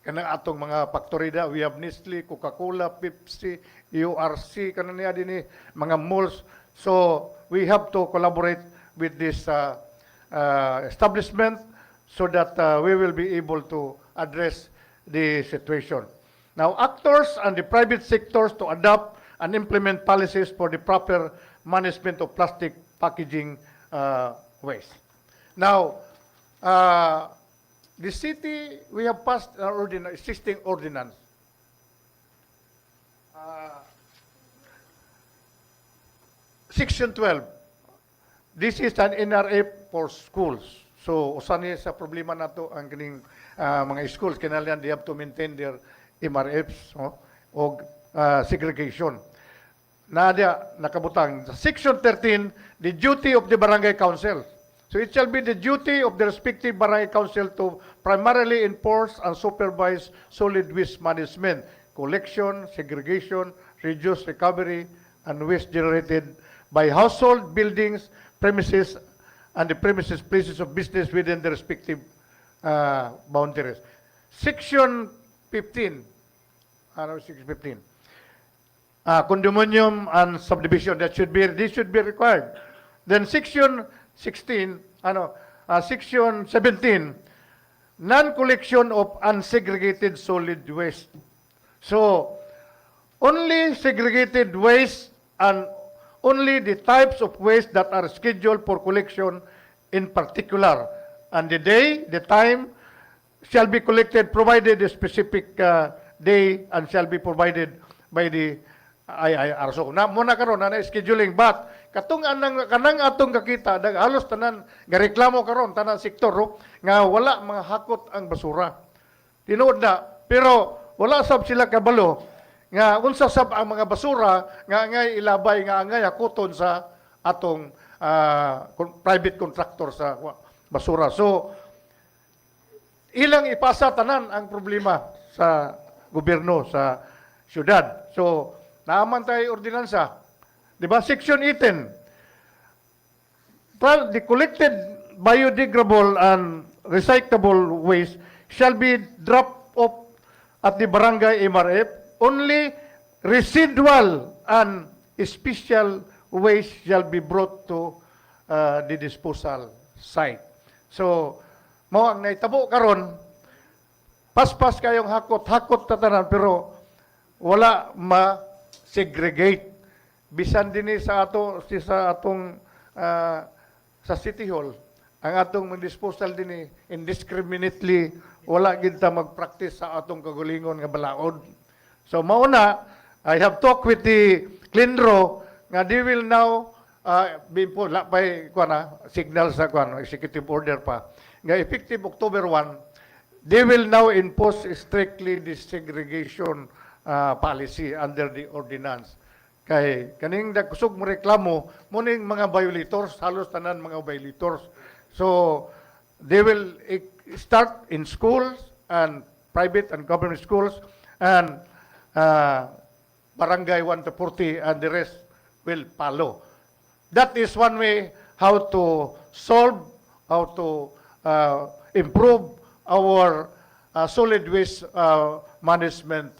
G: Kanang atong mga faktorida, we have Nestle, Coca-Cola, Pepsi, URC, kanang niya din mga malls. So we have to collaborate with this establishment so that we will be able to address the situation. Now, actors and the private sectors to adopt and implement policies for the proper management of plastic packaging waste. Now, the city, we have passed an existing ordinance. Section 12. This is an NRF for schools. So, usan niya sa problema nato ang kining mga schools, kinahanglan they have to maintain their MRFs o segregation. Nadia nakabutang. Section 13, the duty of the barangay council. So it shall be the duty of the respective barangay council to primarily enforce and supervise solid waste management, collection, segregation, reduce recovery, and waste generated by household, buildings, premises, and the premises places of business within the respective boundaries. Section 15. Ano 615? Condominium and subdivision, this should be required. Then section 16, section 17, non-collection of unsegregated solid waste. So, only segregated waste and only the types of waste that are scheduled for collection in particular. And the day, the time shall be collected provided a specific day and shall be provided by the IIR. So, muna karon na scheduling, but kanang atong kakita, halos tanan, gareklamo karon tanan sektor, nga wala mga hakot ang basura. Tinuod na, pero wala sab sila kabalo, nga unsa sab ang mga basura, nga angay ilabay, nga angay hakoton sa atong private contractor sa basura. So, ilang ipasa tanan ang problema sa gobyerno, sa syudad. So, naaman tayo ordinansa. Diba? Section 18. The collected biodegradable and recyclable waste shall be dropped off at the barangay MRF. Only residual and special waste shall be brought to the disposal site. So, mao ang naitabo karon, paspas kayong hakot tatanan, pero wala ma-segregate. Bisan din sa atong sa City Hall, ang atong disposal din indiscriminately, wala gid ta mag-practice sa atong kagulingon nga balaod. So mauna, I have talked with the Cleanro nga they will now be po lapay signal sa executive order pa nga effective October 1, they will now impose strictly the segregation policy under the ordinance. Kay kaning kusog mo reklamo muning mga violators, halos tanan mga violators. So they will start in schools and private and government schools and barangay 1 to 40 and the rest will follow. That is one way how to solve, how to improve our solid waste management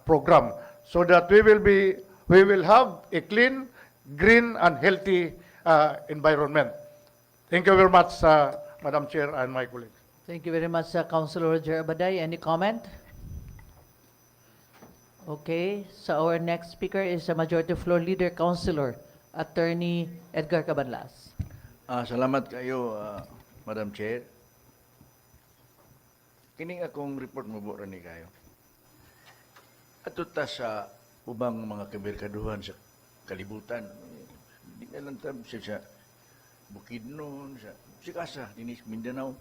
G: program, so that we will have a clean, green, and healthy environment. Thank you very much, Madam Chair and my colleagues.
B: Thank you very much, Councilor Roger Abaday. Any comment? Okay, so our next speaker is Majority Floor Leader, Councilor Attorney Edgar Cabanlas.
C: Salamat kayo, Madam Chair. Kining akong report mo ni kayo. Ato ta sa ubang mga kamerkaduhan sa kalibutan. Hindi na lang tam sa Bukidnon, sa Sikasa, dinis Mindanao.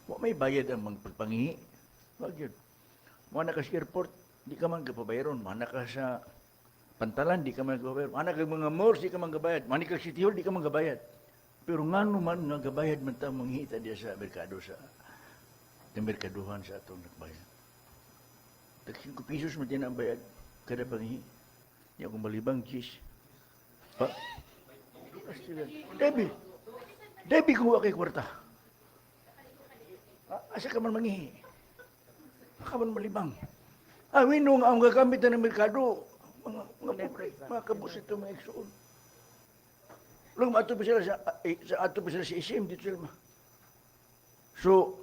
C: Wa may bayad ang mga pagpangihi. Wag yun. Mana ka sa airport, di ka man kapabayaron. Mana ka sa Pantalan, di ka man kapabayaron. Mana ka mga malls, di ka man kabayad. Mana ka City Hall, di ka man kabayad. Pero nga naman nga gabayad man ta manghita diya sa merkado sa merkaduhan sa atong nagbayad. Tag 5 pesos man din ang bayad kada panghi. Di akong malibang cheese. Pa? Debbie kuha kay kwarta. Asa ka man manghihi? Ka man malibang. Winong ang gagamit na ng merkado. Mga kabusito, mga eksoon. Lang ato pa sila sa ato pa sila sa SM dito sila. So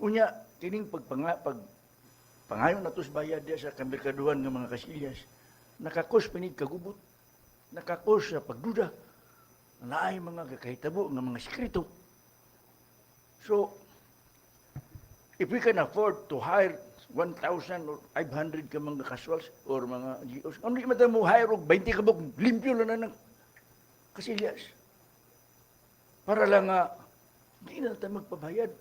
C: unya kining pangayon nato sa bayad diya sa kamerkaduhan ng mga kasilyas, nakakos pinig kagubot, nakakos sa pagduda, naay mga kakahitabo ng mga sekreto. So if we can afford to hire 1,000 or 500 ka mga casuals or mga GOs, ano di mata mo hire og 20 ka buk limpyo lang na ng kasilyas. Para lang di na tayo magpabayad.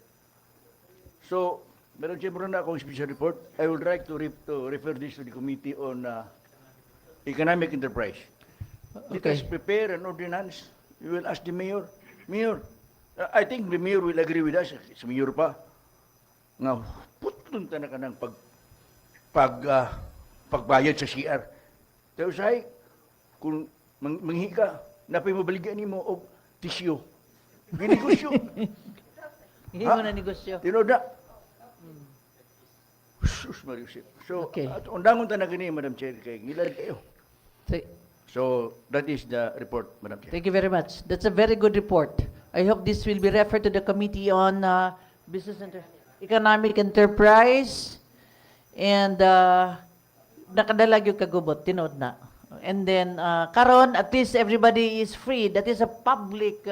C: So, Madam Chair, meron na akong special report. I would like to refer this to the Committee on Economic Enterprise. Let us prepare an ordinance. We will ask the Mayor. Mayor, I think the Mayor will agree with us. Si Mayor pa. Nga, putunta na ka ng pagbayad sa CR. Pero say, kung manghi ka, napay mabaligyan ni mo o tisyo. May negosyo.
B: Hindi mo na negosyo.
C: Tinoda. Sus, Mariusip. So,
B: Okay.
C: undangon ta na gani, Madam Chair, kay ngilad kayo.
B: Th-
C: So, that is the report, Madam Chair.
B: Thank you very much. That's a very good report. I hope this will be referred to the Committee on Economic Enterprise and nakadalag yung kagubot, tinood na. And then, karon, at least everybody is free. That is a public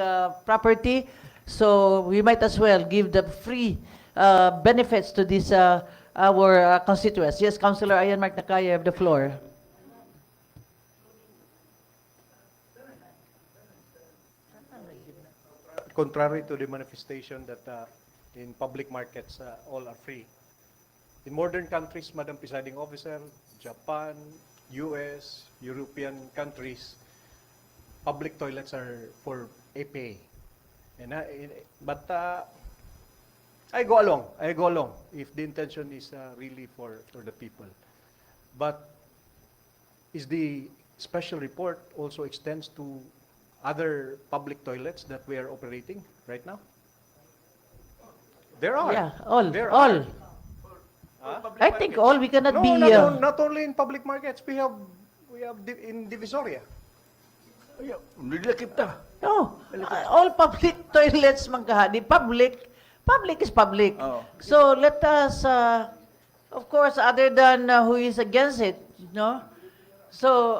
B: property. So, we might as well give the free benefits to this, our constituents. Yes, Councilor Ayan Mark Nakaya, you have the floor.
E: Contrary to the manifestation that in public markets all are free. In modern countries, Madam Presiding Officer, Japan, US, European countries, public toilets are for a pay. And but I go along if the intention is really for the people. But is the special report also extends to other public toilets that we are operating right now? There are.
B: Yeah, all,
E: There
B: all.
E: Huh?
B: I think all, we cannot
E: No,
B: be...
E: not only in public markets. We have in Divisoria.
C: Hindi kita.
B: No, all public toilets man kahani. Public is public.
C: Oh.
B: So let us, of course, other than who is against it, no? So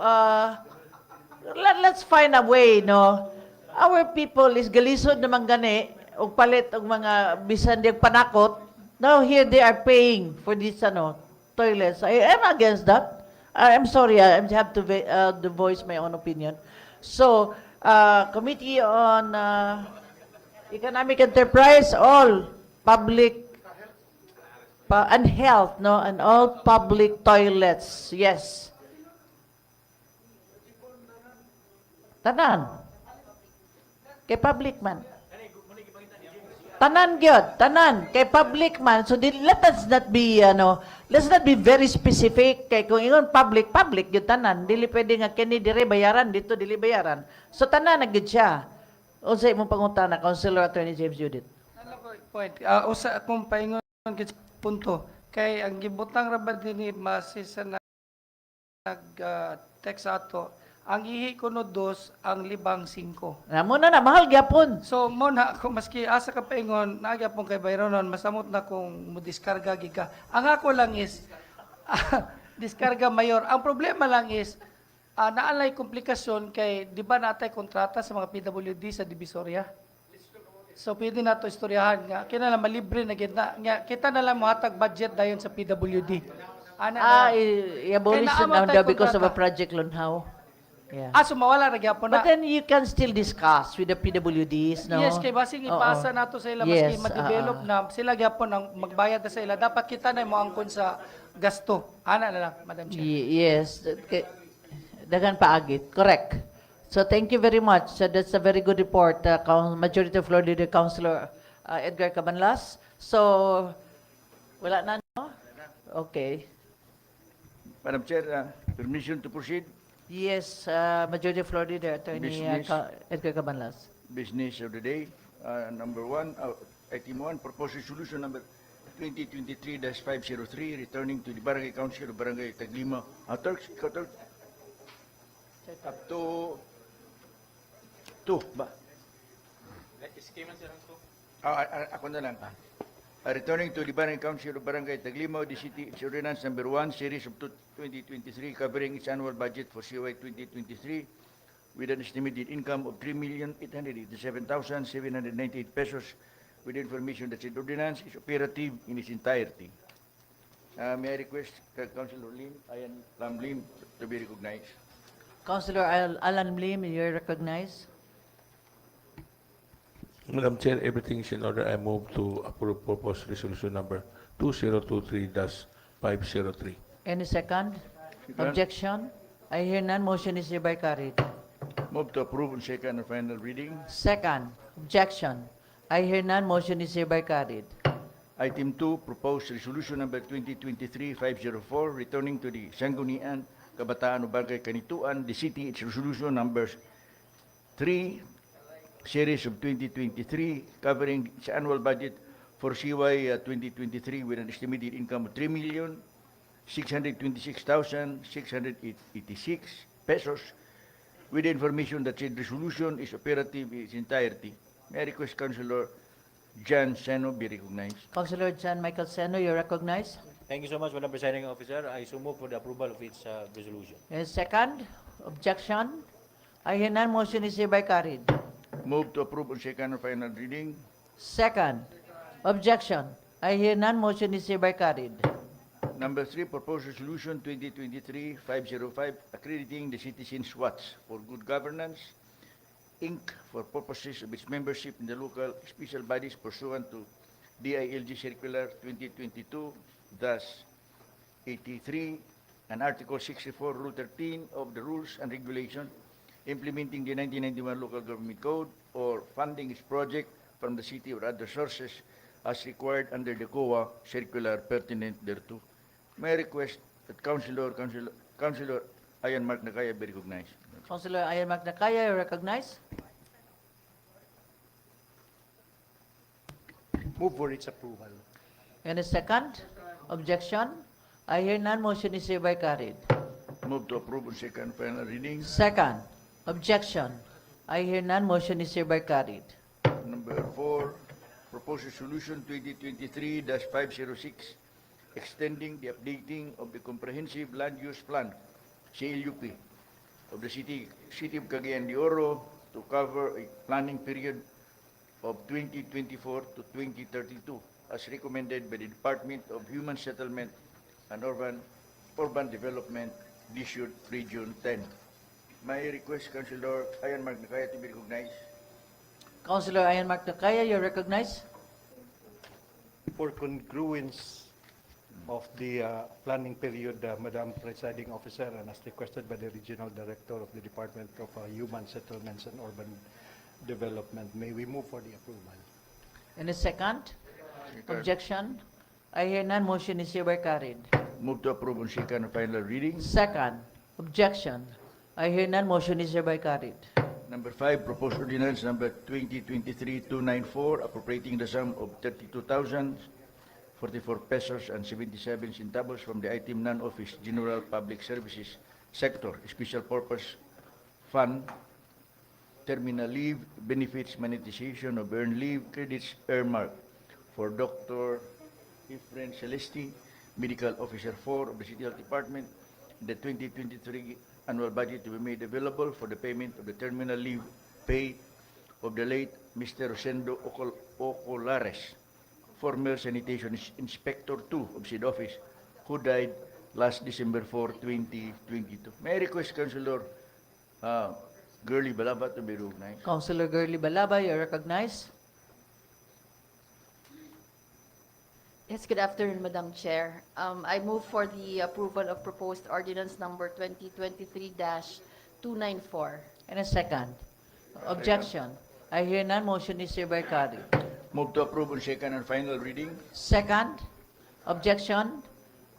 B: let's find a way, no? Our people is galisod naman gani, og palit og mga bisan di panakot. Now here they are paying for this toilets. I am against that. I'm sorry, I have to voice my own opinion. So, Committee on Economic Enterprise, all public and health, no, and all public toilets, yes. Tanan. Kay public man. Tanan gyud, tanan kay public man. So let us not be let's not be very specific kay kung ingon public, public gyud tanan. Dili pwede nga kini dire bayaran dito dili bayaran. So tanan na gyud siya. Unsay imong pangutana, Councilor Attorney James Judith?
D: Ano ko point? Usa akong paingon kay punto kay ang gibutang ra ba dinhi masisa na text ato ang ihi kuno dos ang libang 5.
B: Namo na mahal gyapon.
D: So mo na ako maski asa ka paingon nagyapon kay bayronon masamot na kung mo diskarga giga. Ang ako lang is diskarga mayor. Ang problema lang is naalay komplikasyon kay di ba natay kontrata sa mga PWD sa Divisoria? So pwede na to istoryahan nga kina na malibre na gid na nga kita na lang mohatag budget dayon sa PWD. Ana
B: I-abolish
D: Kaya
B: it now
D: naamatay
B: because of a
D: kontrata.
B: project Lunhaw. Yeah.
D: so mawala ra gyapon na.
B: But then you can still discuss with the PWDs, no?
D: Yes, kay basing
B: Oo.
D: ipasa nato sa ila
B: Yes,
D: maski ma-develop na sila gyapon ang magbayad na sa ila. Dapat kita na mo angkon sa gasto. Ana na lang, Madam Chair.
B: Yes. Dagan paagit. Correct. So thank you very much. So that's a very good report, Majority of Floor Leader Councilor Edgar Cabanlas. So, wala na, no? Okay.
C: Madam Chair, permission to proceed.
B: Yes, Majority of Floor Leader Attorney
C: Business.
B: Edgar Cabanlas.
C: Business of the day, number 1, item 1, proposed resolution number 2023-503, returning to the Barangay Council of Barangay Taglima. Turks, ikaw, Turks? Up to 2 ba? Ako na lang. Returning to the Barangay Council of Barangay Taglima, the City Ordinance number 1, series of 2023, covering its annual budget for CY 2023, with an estimated income of 3,887,798 pesos, with information that said ordinance is operative in its entirety. May I request Councilor Lim, Ayan Lam Lim, to be recognized.
B: Councilor Alan Lim, you're recognized.
H: Madam Chair, everything is in order. I move to approve proposed resolution number 2023-503.
B: Any second? Objection? I hear none. Motion is hereby carried.
C: Move to approve on second and final reading.
B: Second, objection. I hear none. Motion is hereby carried.
C: Item 2, proposed resolution number 2023-504, returning to the Sangguniang Kabataan o Barangay Kanituan, the city, its resolution numbers 3, series of 2023, covering its annual budget for CY 2023 with an estimated income of 3,626,686 pesos, with the information that said resolution is operative in its entirety. May I request Councilor Jan Seno be recognized.
B: Councilor John Michael Seno, you're recognized.
I: Thank you so much, Madam Presiding Officer. I so move for the approval of its resolution.
B: And second, objection. I hear none. Motion is hereby carried.
C: Move to approve on second and final reading.
B: Second, objection. I hear none. Motion is hereby carried.
C: Number 3, proposed resolution 2023-505, accrediting the Citizens Watch for Good Governance, Inc., for purposes of its membership in the local special bodies pursuant to DILG Circular 2022-83 and Article 64, Rule 13 of the Rules and Regulations implementing the 1991 Local Government Code, or funding its project from the city or other sources as required under the COA circular pertinent thereto. May I request that Councilor Ayan Mark Nakaya be recognized.
B: Councilor Ayan Magdakaya, you're recognized.
E: Move for its approval.
B: And a second, objection. I hear none. Motion is hereby carried.
C: Move to approve on second final reading.
B: Second, objection. I hear none. Motion is hereby carried.
C: Number 4, proposed resolution 2023-506, extending the updating of the comprehensive land use plan, CLUP, of the city of Cagayan de Oro to cover a planning period of 2024 to 2032, as recommended by the Department of Human Settlement and Urban Development, District Region 10. May I request Councilor Ayan Mark Nakaya to be recognized.
B: Councilor Ayan Magdakaya, you're recognized.
E: For congruence of the planning period, Madam Presiding Officer, and as requested by the Regional Director of the Department of Human Settlements and Urban Development, may we move for the approval?
B: Any second? Objection? I hear none, motion is hereby carried.
C: Move to approve on second and final reading.
B: Second? Objection? I hear none, motion is hereby carried.
C: Number 5, proposed ordinance number 2023-294, appropriating the sum of 32,044 pesos and 77 centavos from the item non-office general public services sector special purpose fund, terminal leave, benefits, monetization of earned leave, credits earmarked for Dr. Efren Celesti, Medical Officer 4 of the City Health Department, the 2023 annual budget to be made available for the payment of the terminal leave pay of the late Mr. Rosendo Ocolares, former Sanitation Inspector 2 of said office, who died last December 4, 2022. May I request Councilor Girly Balaba to be recognized?
B: Councilor Girly Balaba, you are recognized.
J: Yes, good afternoon, Madam Chair. I move for the approval of proposed ordinance number 2023-294.
B: And a second? Objection? I hear none, motion is hereby carried.
C: Move to approve on second and final reading.
B: Second? Objection?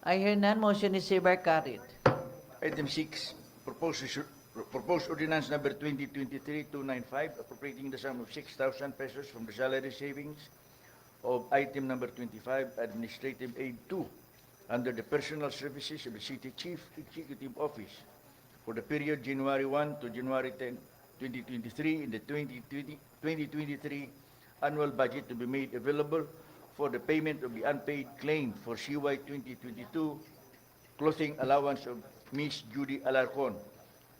B: I hear none, motion is hereby carried.
C: Item 6, proposed ordinance number 2023-295, appropriating the sum of 6,000 pesos from the salary savings of item number 25, Administrative Aid 2, under the Personal Services of the City Chief Executive Office for the period January 1 to January 10, 2023, in the 2023 annual budget to be made available for the payment of the unpaid claim for CY 2022 clothing allowance of Miss Judy Alarcon,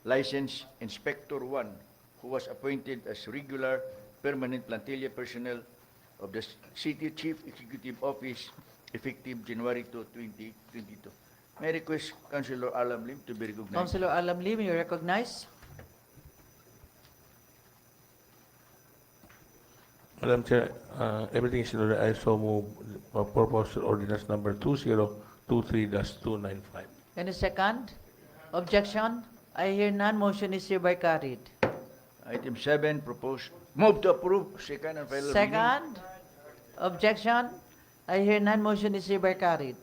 C: Licensed Inspector 1, who was appointed as regular permanent plantilla personnel of the City Chief Executive Office effective January 2, 2022. May I request Councilor Alam Lim to be recognized?
B: Councilor Alam Lim, you are recognized.
H: Madam Chair, everything is in order. I so move proposed ordinance number 2023-295.
B: Any second? Objection? I hear none, motion is hereby carried.
C: Item 7, move to approve second and final reading.
B: Second? Objection? I hear none, motion is hereby carried.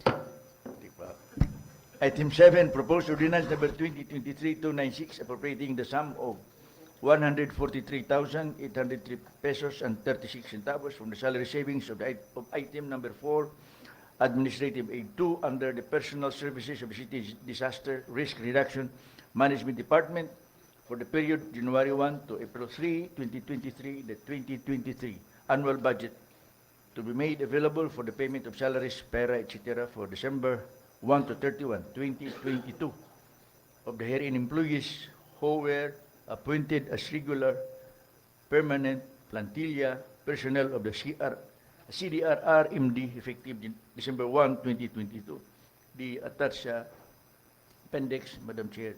C: Item 7, proposed ordinance number 2023-296, appropriating the sum of 143,803 pesos and 36 centavos from the salary savings of item number 4, Administrative Aid 2, under the Personal Services of the City's Disaster Risk Reduction Management Department for the period January 1 to April 3, 2023, the 2023 annual budget to be made available for the payment of salaries, pera, etc. for December 1 to 31, 2022 of the herein employees who were appointed as regular permanent plantilla personnel of the CDRR MD effective December 1, 2022. The attached appendix, Madam Chair,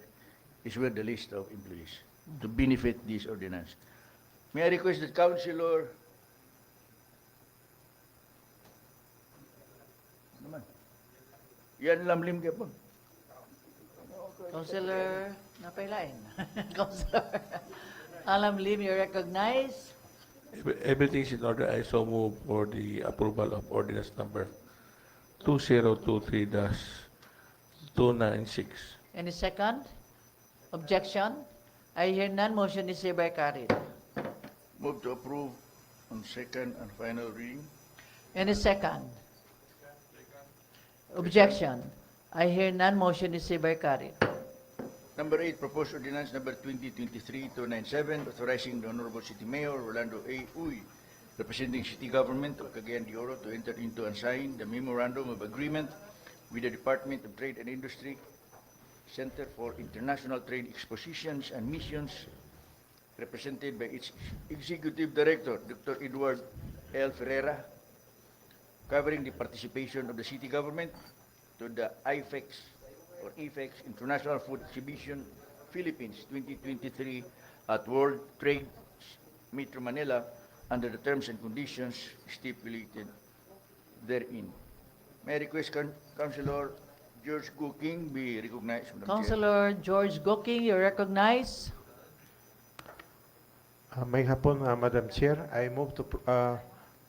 C: is where the list of employees to benefit this ordinance. May I request that Councilor Yan lamlim ka po.
B: Councilor Napailain. Councilor Alam Lim, you are recognized.
H: Everything is in order. I so move for the approval of ordinance number 2023-296.
B: Any second? Objection? I hear none, motion is hereby carried.
C: Move to approve on second and final reading.
B: Any second? Objection? I hear none, motion is hereby carried.
C: Number 8, proposed ordinance number 2023-297, authorizing the Honorable City Mayor Rolando A. Uy, representing City Government of Cagayan de Oro, to enter into and sign the Memorandum of Agreement with the Department of Trade and Industry, Center for International Trade Expositions and Missions, represented by its Executive Director, Dr. Edward L. Ferreira, covering the participation of the City Government to the IFEX or IFEX International Food Exhibition Philippines 2023 at World Trade Metro Manila under the terms and conditions stipulated therein. May I request Councilor George Cooking be recognized, Madam Chair.
B: Councilor George Goking, you are recognized.
K: May hapon, Madam Chair. I move to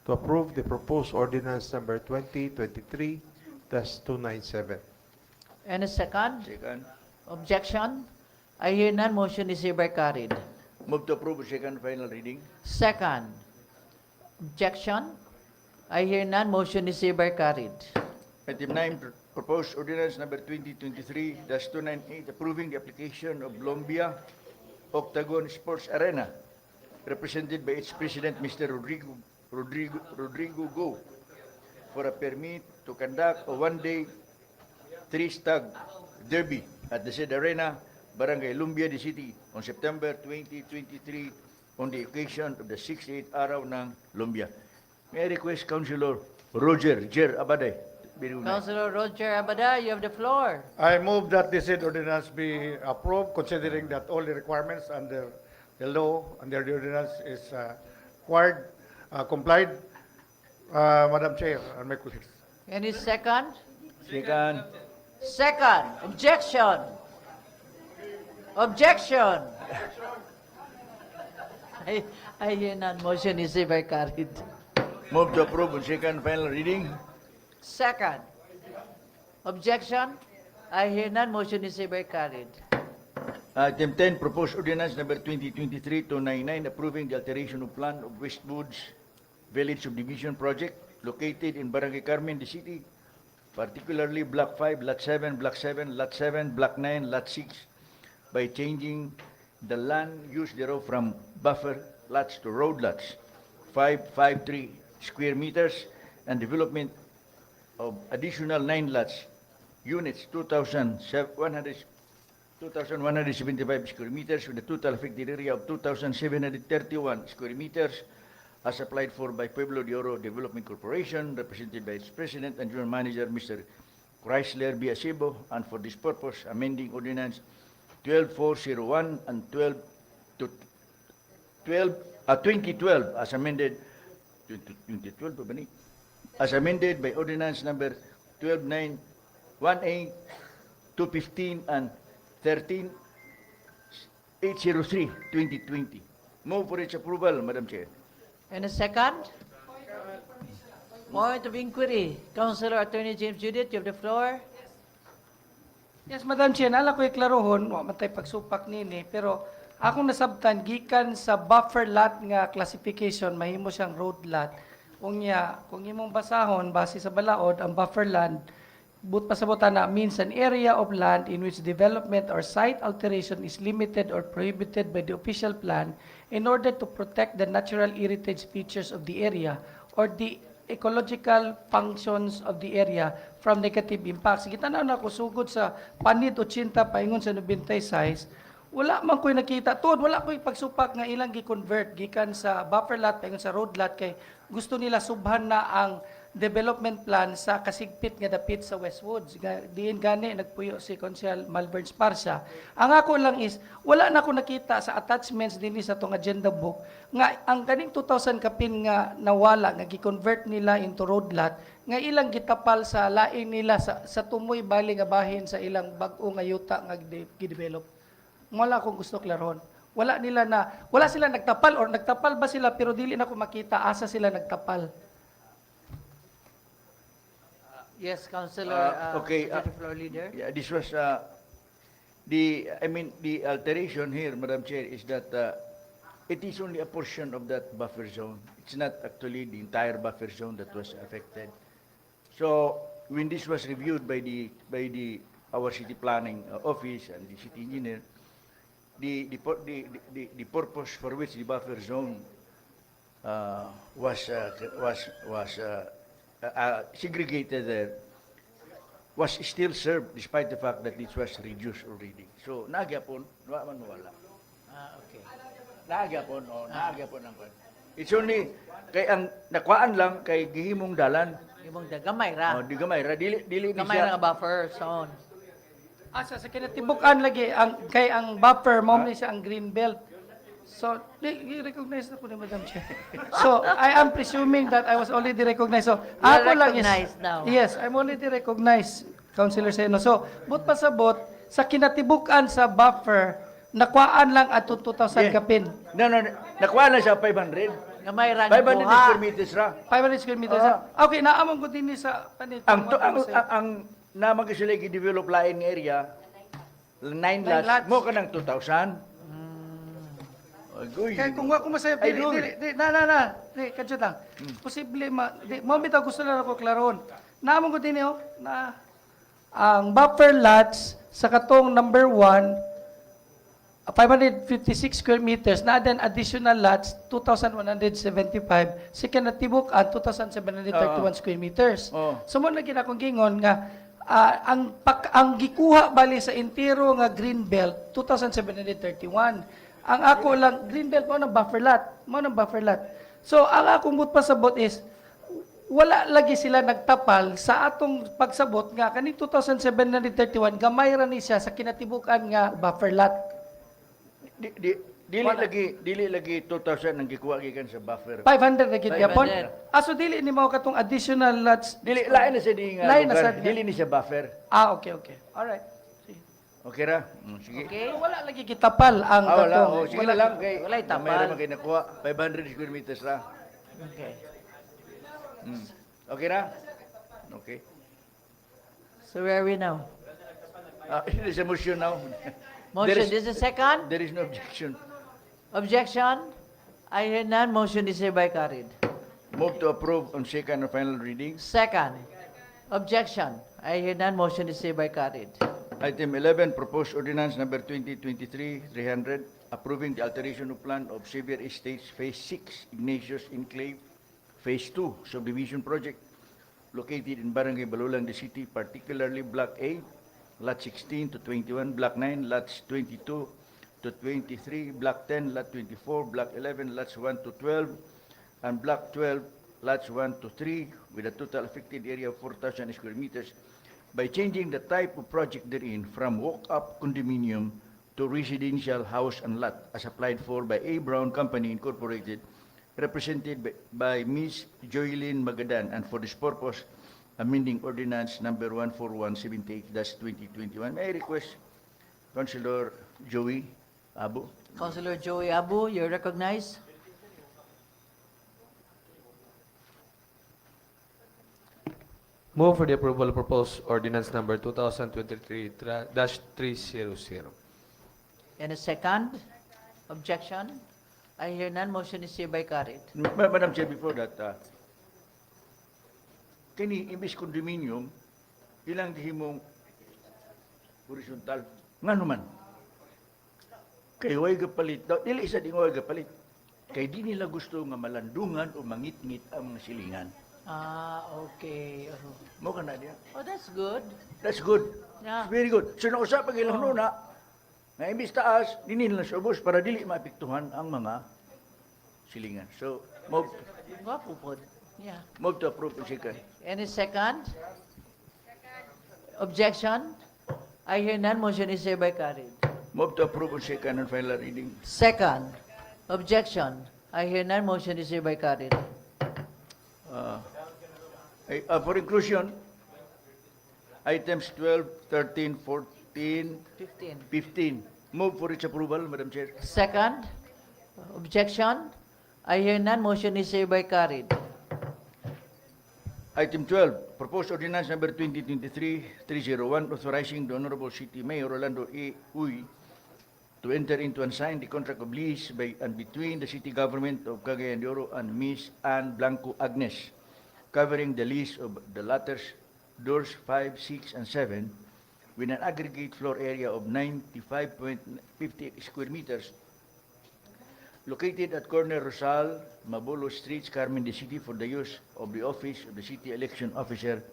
K: to approve the proposed ordinance number 2023-297.
B: Any second?
C: Second.
B: Objection? I hear none, motion is hereby carried.
C: Move to approve second final reading.
B: Second. Objection? I hear none, motion is hereby carried.
C: Item 9, proposed ordinance number 2023-298, approving the application of Lumbia Octagon Sports Arena, represented by its president, Mr. Rodrigo Go, for a permit to conduct a one-day three-stag derby at the said arena, Barangay Lumbia, the city, on September 2023, on the occasion of the 68th araw ng Lumbia. May I request Councilor Roger Jer Abaday.
B: Councilor Roger Abada, you have the floor.
G: I move that this said ordinance be approved, considering that all the requirements under the law, under the ordinance is required, complied. Madam Chair and my colleagues.
B: Any second?
C: Second.
B: Second. Objection. Objection. I hear none, motion is hereby carried.
C: Move to approve on second final reading.
B: Second. Objection? I hear none, motion is hereby carried.
C: Item 10, proposed ordinance number 2023-299, approving the alteration of plan of Westwoods Village Subdivision Project located in Barangay Carmen, the city, particularly Block 5, Lot 7, Block 7, Lot 7, Block 9, Lot 6, by changing the land use thereof from buffer lots to road lots, 553 square meters, and development of additional 9 lots, units 2,175 square meters with a total affected area of 2,731 square meters, as applied for by Pueblo de Oro Development Corporation, represented by its president and general manager, Mr. Chrysler B. Acebo, and for this purpose, amending ordinance 12401 and 2012 as amended, 2012 pa ba ni? As amended by ordinance number 12918, 215, and 13803, 2020. Move for its approval, Madam Chair.
B: And a second? Point of inquiry. Councilor Attorney James Judith, you have the floor.
D: Yes, Madam Chair, nala ko iklarohon, wa matay pagsupak nini, pero akong nasabtan, gikan sa buffer lot nga classification, mahimo siyang road lot. Kung imong basahon, base sa balaod, ang buffer land, but pasabutan na means an area of land in which development or site alteration is limited or prohibited by the official plan in order to protect the natural heritage features of the area or the ecological functions of the area from negative impacts. Kita na ako sugod sa panit 80 paingon sa 96, wala man ko'y nakita. Tuod, wala ko'y pagsupak nga ilang gi-convert gikan sa buffer lot paingon sa road lot kay gusto nila subhan na ang development plan sa kasigpit nga dapit sa Westwoods. Diin gani nagpuyo si Consul Malvern Sparsa. Ang ako lang is wala na ko nakita sa attachments dinhi sa tong agenda book nga ang kaning 2,000 kapin nga nawala nga gi-convert nila into road lot nga ilang gitapal sa laing nila sa tumoy bali nga bahin sa ilang bag-o nga yuta nga gi-develop. Wala akong gusto klaron. Wala sila nagtapal or nagtapal ba sila pero dili na ko makita asa sila nagtapal.
B: Yes, Councilor,
C: Okay,
B: the floor leader.
C: Yeah, this was the alteration here, Madam Chair, is that it is only a portion of that buffer zone. It's not actually the entire buffer zone that was affected. So when this was reviewed by our city planning office and the city engineer, the purpose for which the buffer zone was segregated there was still served despite the fact that it was reduced already. So, nagyapon, wala.
B: Okay.
C: Nagyapon ang kwan. It's only, kay ang nakwaan lang, kay gihimong dalan.
B: Imong gamay ra.
C: Di gamay ra, dili ni
B: Gamay ra
C: siya.
B: nga buffer zone.
D: Asa sa kinatibukan lagi ang buffer mo ni siya ang green belt. So, i-recognize na po ni Madam Chair. So, I am presuming that I was already recognized. So,
B: You are
D: ako lang is,
B: recognized now.
D: Yes, I'm already recognized, Councilor Seno. So, but pasabot, sa kinatibukan sa buffer, nakwaan lang at 2,000 kapin.
C: No, nakwaan na siya 500.
B: Na may
C: 500
B: rangkuha.
C: square meters ra.
D: 500 square meters. Okay, naamang ko din sa panit.
C: Ang naman kasi sila i-develop lain nga area, 9 lots,
D: lots.
C: mo ka ng 2,000. Agoy.
D: Kaya kung wa ko masayap,
C: Ay,
D: dili,
C: Lord.
D: dili, dili, kadyo lang. Posible, mo bitaw gusto na ako klaron. Naamang ko din na ang buffer lots sa katong number 1, 556 square meters, na then additional lots, 2,175, si kinatibok at 2,731 square meters.
C: Oo.
D: So mo lagi na akong gingon nga, ang gikuha bali sa intero nga green belt, 2,731. Ang ako lang, green belt mo ng buffer lot. So ang akong but pasabot is, wala lagi sila nagtapal sa atong pagsabot nga kaning 2,731 gamay ra ni siya sa kinatibukan nga buffer lot.
C: Dili lagi 2,000 ang gikuha gikan sa buffer.
D: 500 na gid yapon.
B: 500.
D: Aso dili ni mao katong additional lots.
C: Dili lain na sa di nga
D: Lain na
C: lugar.
D: sa-
C: Dili ni sa buffer.
D: Okay. All right.
C: Okay ra? Sige.
B: Okay?
D: So, wala lagi kitapal ang
C: Ah, wala.
D: katong.
C: Oh, sige na lang kay
B: Walay tapal.
C: mayroon man kayo nakuha 500 square meters ra.
B: Okay.
C: Okay ra? Okay.
B: So where are we now?
C: It is a motion now.
B: Motion, this is second.
C: There is no objection.
B: Objection? I hear none. Motion is hereby carried.
C: Move to approve on second and final reading.
B: Second. Objection? I hear none. Motion is hereby carried.
C: Item 11, proposed ordinance number 2023-300, approving the alteration of plan of Xavier Estates Phase 6 Ignatius Enclave Phase 2 subdivision project located in Barangay Balulang, the city, particularly Block A, Lot 16 to 21, Block 9, Lots 22 to 23, Block 10, Lot 24, Block 11, Lots 1 to 12, and Block 12, Lots 1 to 3, with a total affected area of 4,000 square meters, by changing the type of project therein from walk-up condominium to residential house and lot, as applied for by A. Brown Company Incorporated, represented by Ms. Joylyn Magadan, and for this purpose, amending ordinance number 14178-2021. May I request Councilor Joey Abu?
B: Councilor Joey Abu, you're recognized.
F: Move for the approval of proposed ordinance number 2023-300.
B: And a second. Objection? I hear none. Motion is hereby carried.
C: Madam Chair, before that, kini imbis condominium, ilang dihimong horizontal. Nga naman, kay way gapalit, dili isa di way gapalit. Kay di nila gusto nga malandungan o mangit-ngit ang mga silingan.
B: Okay.
C: Mo ka na diya.
B: Oh, that's good.
C: That's good.
B: Yeah.
C: Very good. So nausap ang ilang nuna, nga imbis taas, dinin lang sa ubos para dili maapektuhan ang mga silingan. So, move
B: Gwapo po. Yeah.
C: to approve ang second.
B: Any second? Objection? I hear none. Motion is hereby carried.
C: Move to approve ang second and final reading.
B: Second. Objection? I hear none. Motion is hereby carried.
C: For inclusion, items 12, 13, 14,
B: 15.
C: 15. Move for its approval, Madam Chair.
B: Second. Objection? I hear none. Motion is hereby carried.
C: Item 12, proposed ordinance number 2023-301, authorizing the Honorable City Mayor Orlando A. Uy to enter into and sign the contract of lease by and between the city government of Cagayan de Oro and Ms. Ann Blanco Agnes, covering the lease of the latter's doors 5, 6, and 7 with an aggregate floor area of 95.50 square meters located at corner Rosal, Mabolo Streets, Carmen de City, for the use of the office of the city election officer,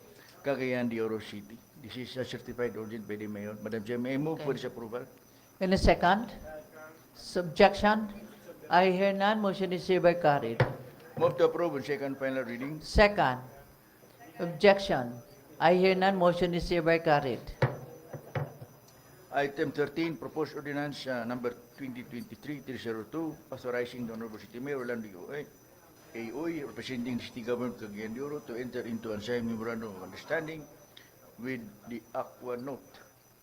C: Cagayan de Oro City. This is a certified urgent by the Mayor. Madam Chair, may I move for this approval?
B: Any second? Subjection? I hear none. Motion is hereby carried.
C: Move to approve on second final reading.
B: Second. Objection? I hear none. Motion is hereby carried.
C: Item 13, proposed ordinance number 2023-302, authorizing the Honorable City Mayor Orlando A. Uy, representing the city government of Cagayan de Oro, to enter into and sign memorandum of understanding with the Aquanaut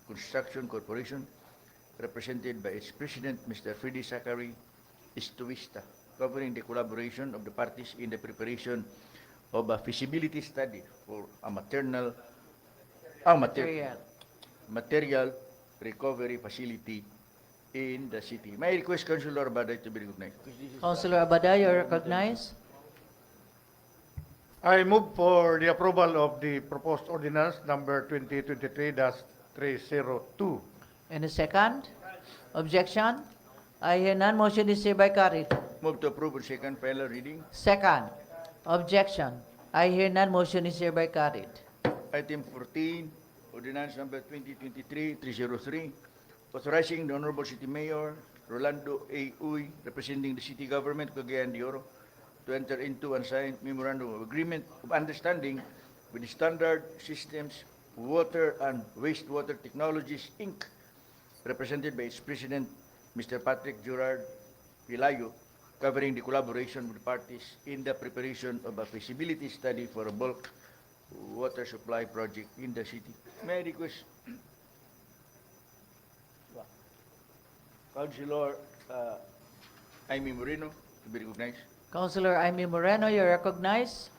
C: Construction Corporation, represented by its president, Mr. Freddy Zachary Estuista, covering the collaboration of the parties in the preparation of a feasibility study for a
B: Material.
C: material recovery facility in the city. May I request Councilor Baday to be recognized?
B: Councilor Abada, you're recognized.
G: I move for the approval of the proposed ordinance number 2023-302.
B: And a second? Objection? I hear none. Motion is hereby carried.
C: Move to approve on second final reading.
B: Second? Objection? I hear none. Motion is hereby carried.
C: Item 14, ordinance number 2023-303, authorizing the Honorable City Mayor Rolando A. Uy, representing the city government of Cagayan de Oro, to enter into and sign memorandum of agreement of understanding with the Standard Systems Water and Wastewater Technologies, Inc., represented by its president, Mr. Patrick Gerard Pilayo, covering the collaboration with parties in the preparation of a feasibility study for a bulk water supply project in the city. May I request Councilor Amy Moreno to be recognized?
B: Councilor Amy Moreno, you're recognized.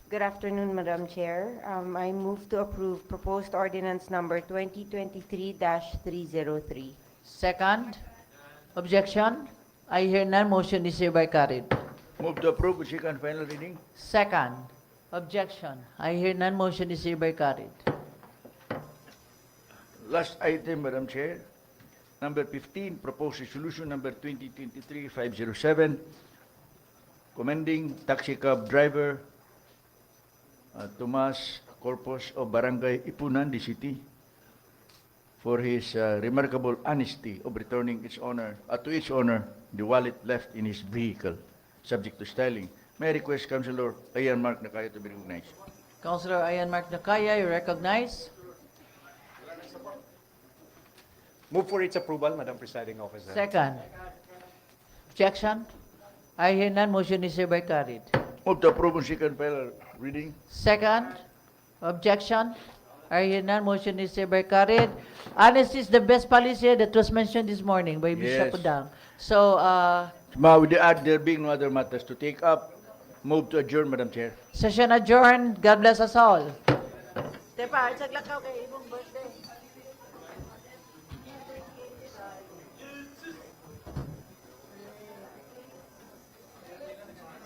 L: Good afternoon, Madam Chair. I move to approve proposed ordinance number 2023-303.
B: Second? Objection? I hear none. Motion is hereby carried.
C: Move to approve on second final reading.
B: Second? Objection? I hear none. Motion is hereby carried.
C: Last item, Madam Chair. Number 15, proposed resolution number 2023-507, commending taxi cab driver Tomas Corpus of Barangay Ipunan, the city, for his remarkable honesty of returning its owner, to its owner the wallet left in his vehicle, subject to styling. May I request Councilor Ian Mark Nakaya to be recognized?
B: Councilor Ian Mark Nakaya, you recognize.
E: Move for its approval, Madam Presiding Officer.
B: Second? Objection? I hear none. Motion is hereby carried.
C: Move to approve on second final reading.
B: Second? Objection? I hear none. Motion is hereby carried. Honesty is the best policy that was mentioned this morning by Bishop
C: Yes.
B: Udang. So,
C: With the add there being no other matters to take up, move to adjourn, Madam Chair.
B: session adjourned. God bless us all. Tepa, isaglakaw kay imong birthday.